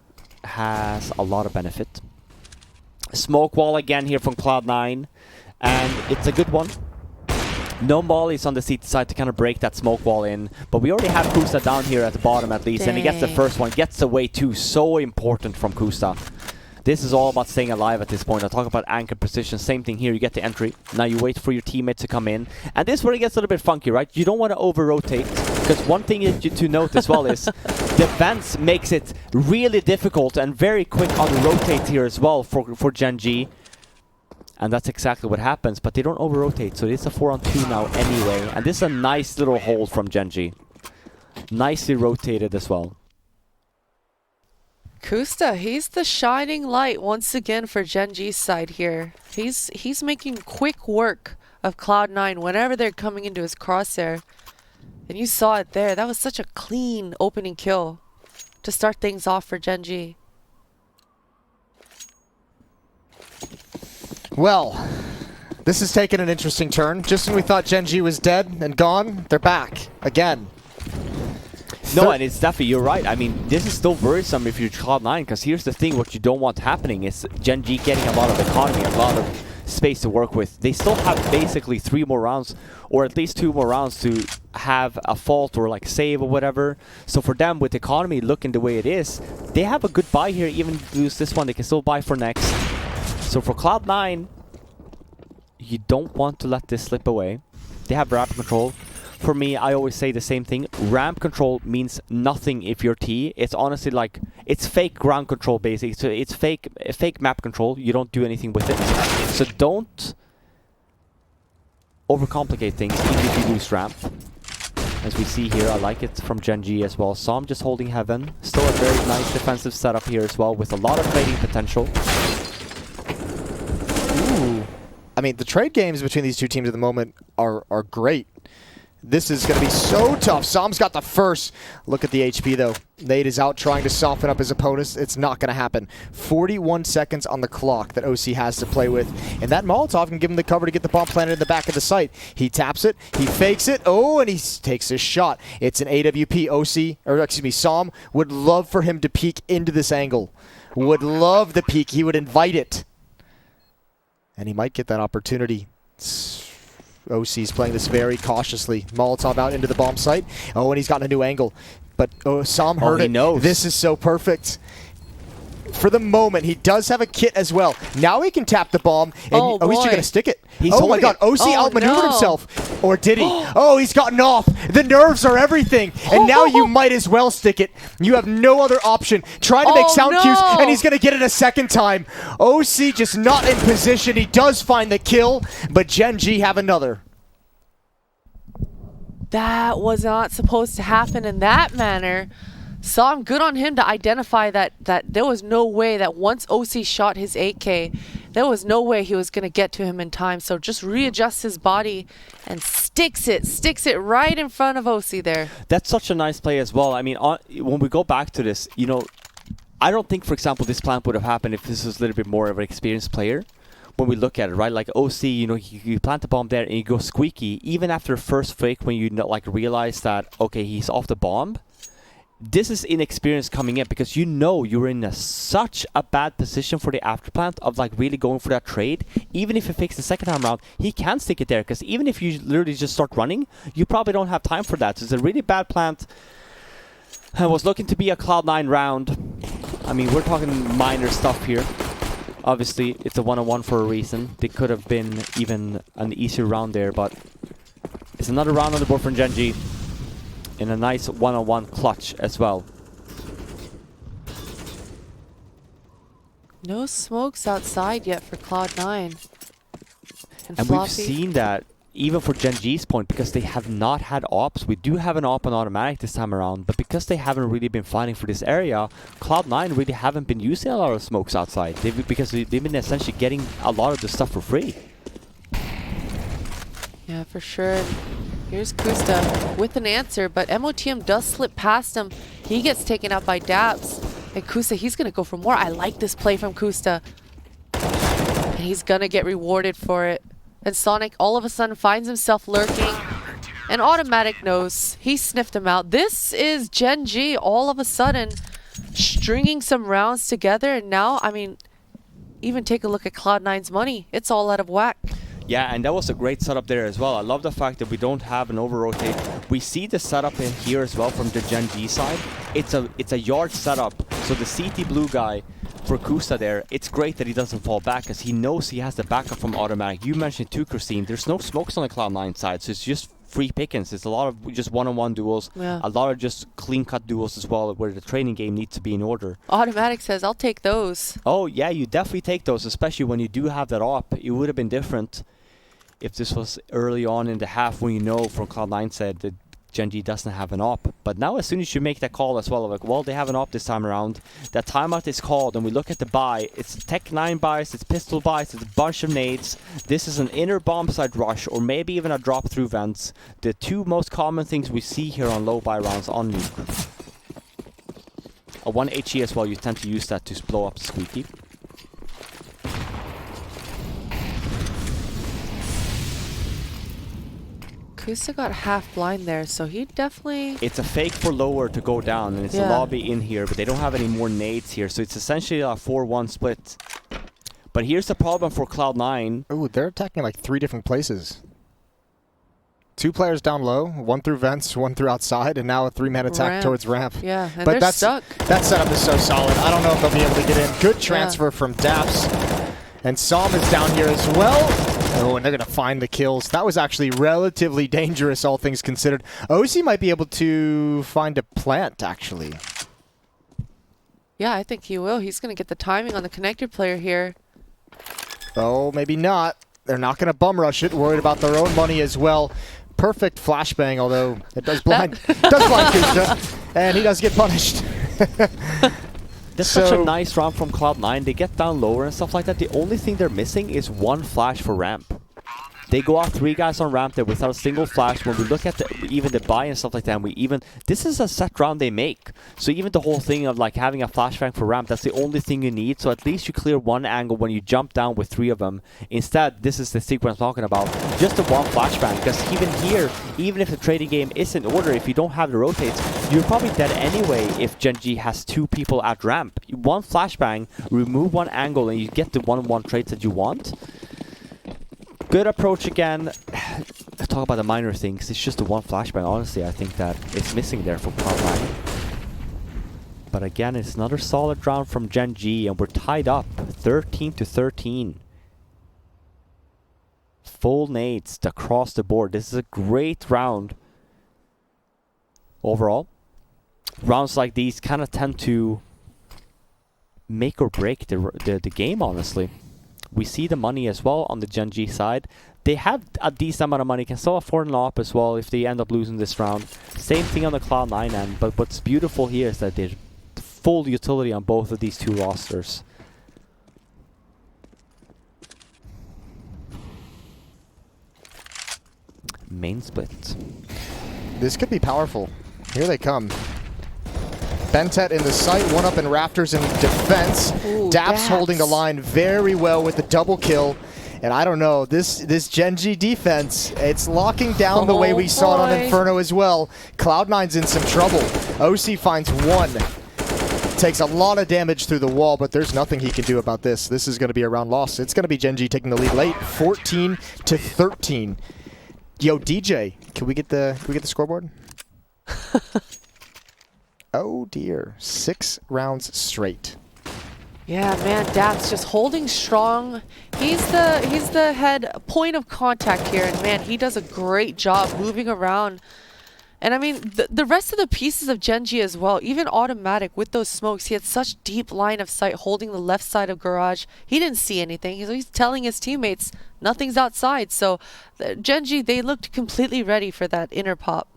has a lot of benefit. Smoke wall again here from Cloud9, and it's a good one. No mollies on the CT side to kind of break that smoke wall in, but we already have Kusta down here at the bottom at least, and he gets the first one, gets away too. So important from Kusta. This is all about staying alive at this point. I talk about anchor position, same thing here. You get the entry, now you wait for your teammate to come in, and this is where it gets a little bit funky, right? You don't want to over-rotate, because one thing to note as well is the vents makes it really difficult and very quick on the rotate here as well for Gen.G. And that's exactly what happens, but they don't over-rotate, so it's a 4-on-2 now anyway. And this is a nice little hold from Gen.G. Nicely rotated as well. Kusta, he's the shining light once again for Gen.G's side here. He's making quick work of Cloud9 whenever they're coming into his crosshair. And you saw it there. That was such a clean opening kill to start things off for Gen.G. Well, this has taken an interesting turn. Just when we thought Gen.G was dead and gone, they're back again. No, and it's definitely, you're right. I mean, this is still worrisome if you're Cloud9, because here's the thing, what you don't want happening is Gen.G getting a lot of economy, a lot of space to work with. They still have basically 3 more rounds, or at least 2 more rounds to have a fault or like save or whatever. So for them, with economy looking the way it is, they have a good buy here. Even if they lose this one, they can still buy for next. So for Cloud9, you don't want to let this slip away. They have ramp control. For me, I always say the same thing. Ramp control means nothing if you're T. It's honestly like, it's fake ground control basically. So it's fake map control. You don't do anything with it. So don't overcomplicate things even if you lose ramp. As we see here, I like it from Gen.G as well. So I'm just holding heaven. Still a very nice defensive setup here as well with a lot of trading potential. Ooh. I mean, the trade games between these two teams at the moment are great. This is going to be so tough. Sam's got the first. Look at the HP, though. Nate is out trying to soften up his opponents. It's not going to happen. 41 seconds on the clock that OC has to play with. And that Molotov can give him the cover to get the bomb planted in the back of the site. He taps it. He fakes it. Oh, and he takes his shot. It's an AWP. OC, or excuse me, Sam would love for him to peek into this angle. Would love the peek. He would invite it. And he might get that opportunity. OC's playing this very cautiously. Molotov out into the bomb site. Oh, and he's gotten a new angle. But Sam heard it. Knows. This is so perfect. For the moment, he does have a kit as well. Now he can tap the bomb. And, he's just going to stick it. Oh my god, OC outmaneuvered himself. Or did he? Oh, he's gotten off. The nerves are everything. And now you might as well stick it. You have no other option. Trying to make sound cues, and he's going to get it a second time. OC just not in position. He does find the kill, but Gen.G have another. That was not supposed to happen in that manner. Sam, good on him to identify that there was no way that once OC shot his 8K, there was no way he was going to get to him in time. So just readjusts his body and sticks it right in front of OC there. That's such a nice play as well. I mean, when we go back to this, you know, I don't think, for example, this plant would have happened if this was a little bit more of an experienced player. When we look at it, right, like OC, you know, you plant the bomb there and you go squeaky. Even after first fake, when you like realize that, okay, he's off the bomb. This is inexperience coming in because you know you're in such a bad position for the afterplant of like really going for that trade. Even if he fakes the second time around, he can stick it there because even if you literally just start running, you probably don't have time for that. So it's a really bad plant. And was looking to be a Cloud9 round. I mean, we're talking minor stuff here. Obviously, it's a 1-on-1 for a reason. It could have been even an easier round there, but it's another round on the board from Gen.G. In a nice 1-on-1 clutch as well. No smokes outside yet for Cloud9. And we've seen that even for Gen.G's point, because they have not had ops. We do have an op on automatic this time around, but because they haven't really been fighting for this area, Cloud9 really haven't been using a lot of smokes outside. Because they've been essentially getting a lot of the stuff for free. Yeah, for sure. Here's Kusta with an answer, but MOTM does slip past him. He gets taken out by Daps. And Kusta, he's going to go for more. I like this play from Kusta. And he's going to get rewarded for it. And Sonic all of a sudden finds himself lurking. And Automatic knows. He sniffed him out. This is Gen.G all of a sudden stringing some rounds together. And now, I mean, even take a look at Cloud9's money. It's all out of whack. Yeah, and that was a great setup there as well. I love the fact that we don't have an over-rotate. We see the setup in here as well from the Gen.G side. It's a yard setup. So the CT blue guy for Kusta there, it's great that he doesn't fall back because he knows he has the backup from automatic. You mentioned too, Christine, there's no smokes on the Cloud9 side, so it's just free pickings. It's a lot of just one-on-one duels, a lot of just clean-cut duels as well, where the training game needs to be in order. Automatic says, I'll take those. Oh yeah, you definitely take those, especially when you do have that op. It would have been different if this was early on in the half when you know from Cloud9 said that Gen.G doesn't have an op. But now as soon as you make that call as well, like, well, they have an op this time around, that timeout is called, and we look at the buy, it's Tech 9 buys, it's pistol buys, it's a bunch of nades. This is an inner bomb side rush, or maybe even a drop through vents. The two most common things we see here on low buy rounds on Nuke. A 1 HE as well, you tend to use that to blow up the squeaky. Kusta got half blind there, so he definitely... It's a fake for lower to go down, and it's a lobby in here, but they don't have any more nades here, so it's essentially a 4-1 split. But here's the problem for Cloud9. Ooh, they're attacking like 3 different places. 2 players down low, 1 through vents, 1 through outside, and now a 3-man attack towards ramp. Yeah, and but they're stuck. That setup is so solid. I don't know if they'll be able to get in. Good transfer from Daps. And Som is down here as well. Oh, and they're going to find the kills. That was actually relatively dangerous, all things considered. OC might be able to find a plant, actually. Yeah, I think he will. He's going to get the timing on the connected player here. Oh, maybe not. They're not going to bum rush it. Worried about their own money as well. Perfect flashbang, although it does blind. Does blind Kusta, and he does get punished. That's such a nice round from Cloud9. They get down lower and stuff like that. The only thing they're missing is 1 flash for ramp. They go out 3 guys on ramp there without a single flash. When we look at even the buy and stuff like that, this is a set round they make. So even the whole thing of like having a flashbang for ramp, that's the only thing you need. So at least you clear 1 angle when you jump down with 3 of them. Instead, this is the sequence I'm talking about. Just the 1 flashbang. Because even here, even if the trading game is in order, if you don't have the rotates, you're probably dead anyway if Gen.G has 2 people at ramp. 1 flashbang, remove 1 angle, and you get the 1-1 trades that you want. Good approach again. Talk about the minor things. It's just the 1 flashbang. Honestly, I think that it's missing there from Cloud9. But again, it's another solid round from Gen.G, and we're tied up 13-13. Full nades across the board. This is a great round overall. Rounds like these kind of tend to make or break the game, honestly. We see the money as well on the Gen.G side. They have a decent amount of money, can still afford an op as well if they end up losing this round. Same thing on the Cloud9 end, but what's beautiful here is that there's full utility on both of these 2 rosters. Main split. This could be powerful. Here they come. Bentet in the sight, 1 up in Raptors in defense. Ooh, Daps holding the line very well with the double kill. And I don't know, this Gen.G defense, it's locking down the way we saw it on Inferno as well. Cloud9's in some trouble. OC finds 1. Takes a lot of damage through the wall, but there's nothing he can do about this. This is going to be a round loss. It's going to be Gen.G taking the lead late, 14-13. Yo, DJ, can we get the scoreboard? Oh dear, 6 rounds straight. Yeah, man, Daps just holding strong. He's the head point of contact here, and man, he does a great job moving around And I mean, the rest of the pieces of Gen.G as well, even automatic with those smokes, he had such deep line of sight holding the left side of garage. He didn't see anything. He's telling his teammates nothing's outside. So Gen.G, they looked completely ready for that inner pop.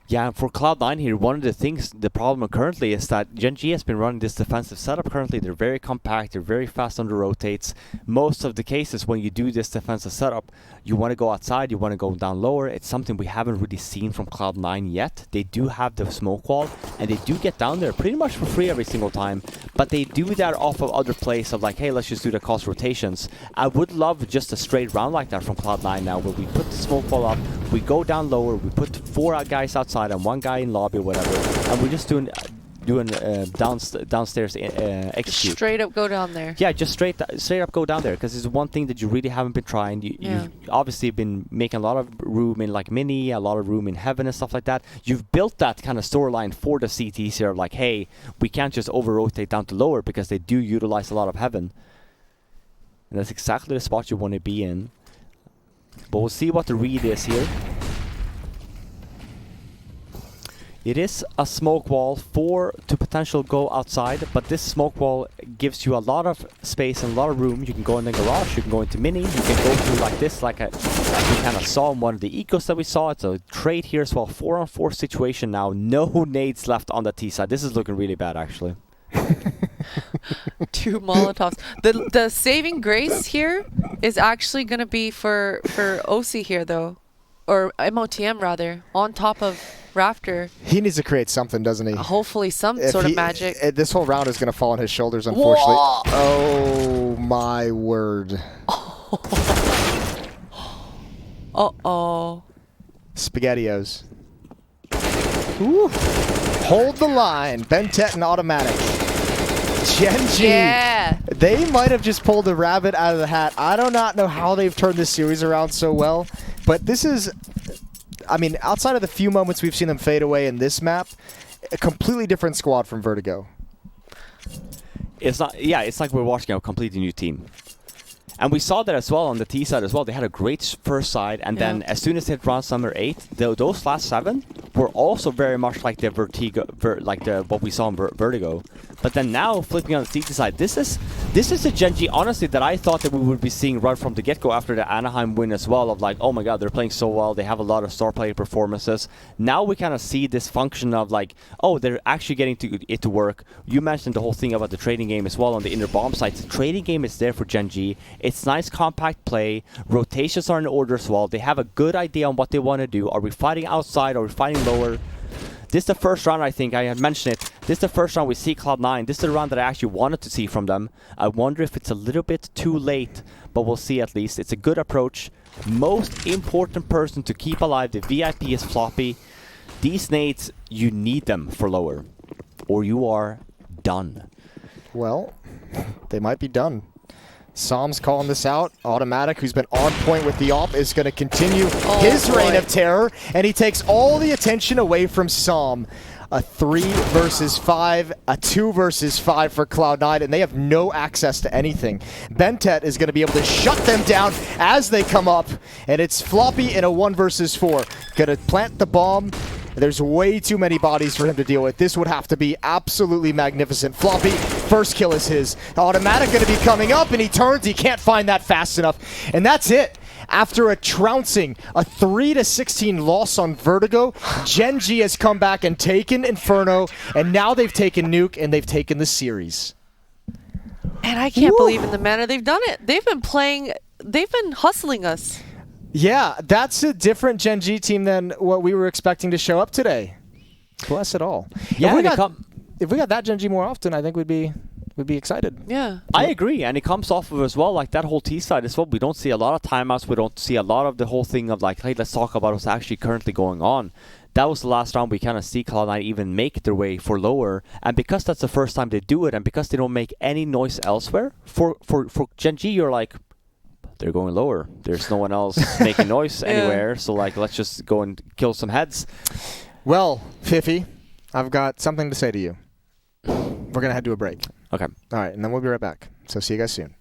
Yeah, and for Cloud9 here, one of the things, the problem currently is that Gen.G has been running this defensive setup currently. They're very compact, they're very fast on the rotates. Most of the cases when you do this defensive setup, you want to go outside, you want to go down lower. It's something we haven't really seen from Cloud9 yet. They do have the smoke wall, and they do get down there pretty much for free every single time. But they do that off of other plays of like, hey, let's just do the cost rotations. I would love just a straight round like that from Cloud9 now, where we put the smoke wall up, we go down lower, we put 4 guys outside and 1 guy in lobby or whatever, and we're just doing downstairs execute. Straight up go down there. Yeah, just straight up go down there, because it's one thing that you really haven't been trying. You've obviously been making a lot of room in like mini, a lot of room in heaven and stuff like that. You've built that kind of storyline for the CTs here of like, hey, we can't just over rotate down to lower because they do utilize a lot of heaven, and that's exactly the spot you want to be in. But we'll see what the read is here. It is a smoke wall to potential go outside, but this smoke wall gives you a lot of space and a lot of room. You can go in the garage, you can go into mini, you can go through like this, like we kind of saw in one of the ecos that we saw. It's a trade here as well, 4-on-4 situation now. No nades left on the T side. This is looking really bad, actually. 2 Molotovs. The saving grace here is actually going to be for OC here, though. Or MOTM, rather, on top of Raptor. He needs to create something, doesn't he? Hopefully some sort of magic. This whole round is going to fall on his shoulders, unfortunately. Whoa! Oh, my word. Uh-oh. SpaghettiOs. Ooh. Hold the line. Bentet and automatic. Gen.G. Yeah. They might have just pulled a rabbit out of the hat. I do not know how they've turned this series around so well, but this is, I mean, outside of the few moments we've seen them fade away in this map, a completely different squad from Vertigo. It's not, yeah, it's like we're watching a completely new team. And we saw that as well on the T side as well. They had a great first side, and then as soon as they hit round summer 8, those last 7 were also very much like the Vertigo, what we saw in Vertigo. But then now flipping on the CT side, this is a Gen.G honestly that I thought that we would be seeing right from the get-go after the Anaheim win as well. Of like, oh my God, they're playing so well. They have a lot of star player performances. Now we kind of see this function of like, oh, they're actually getting it to work. You mentioned the whole thing about the trading game as well on the inner bomb sites. The trading game is there for Gen.G. It's nice compact play. Rotations are in order as well. They have a good idea on what they want to do. Are we fighting outside? Are we fighting lower? This is the first round, I think. I had mentioned it. This is the first round we see Cloud9. This is the round that I actually wanted to see from them. I wonder if it's a little bit too late, but we'll see at least. It's a good approach. Most important person to keep alive, the VIP is Floppy. These nades, you need them for lower, or you are done. Well, they might be done. Psalm's calling this out. Automatic, who's been on point with the AWP, is going to continue his reign of terror, and he takes all the attention away from Psalm. A 3 versus 5, a 2 versus 5 for Cloud9, and they have no access to anything. Bentet is going to be able to shut them down as they come up, and it's Floppy in a 1 versus 4. Going to plant the bomb. There's way too many bodies for him to deal with. This would have to be absolutely magnificent. Floppy, first kill is his. Automatic going to be coming up, and he turns. He can't find that fast enough. And that's it. After a trouncing, a 3-16 loss on Vertigo, Gen.G has come back and taken Inferno, and now they've taken Nuke, and they've taken the series. And I can't believe in the manner they've done it. They've been hustling us. Yeah, that's a different Gen.G team than what we were expecting to show up today. Bless it all. Yeah, if we got that Gen.G more often, I think we'd be excited. Yeah. I agree, and it comes off of as well, like that whole T side as well. We don't see a lot of timeouts. We don't see a lot of the whole thing of like, hey, let's talk about what's actually currently going on. That was the last round we kind of see Cloud9 even make their way for lower, and because that's the first time they do it, and because they don't make any noise elsewhere, for Gen.G, you're like, they're going lower. There's no one else making noise anywhere, so like, let's just go and kill some heads. Well, Fifi, I've got something to say to you. We're going to head to a break. Okay. All right, and then we'll be right back. So see you guys soon.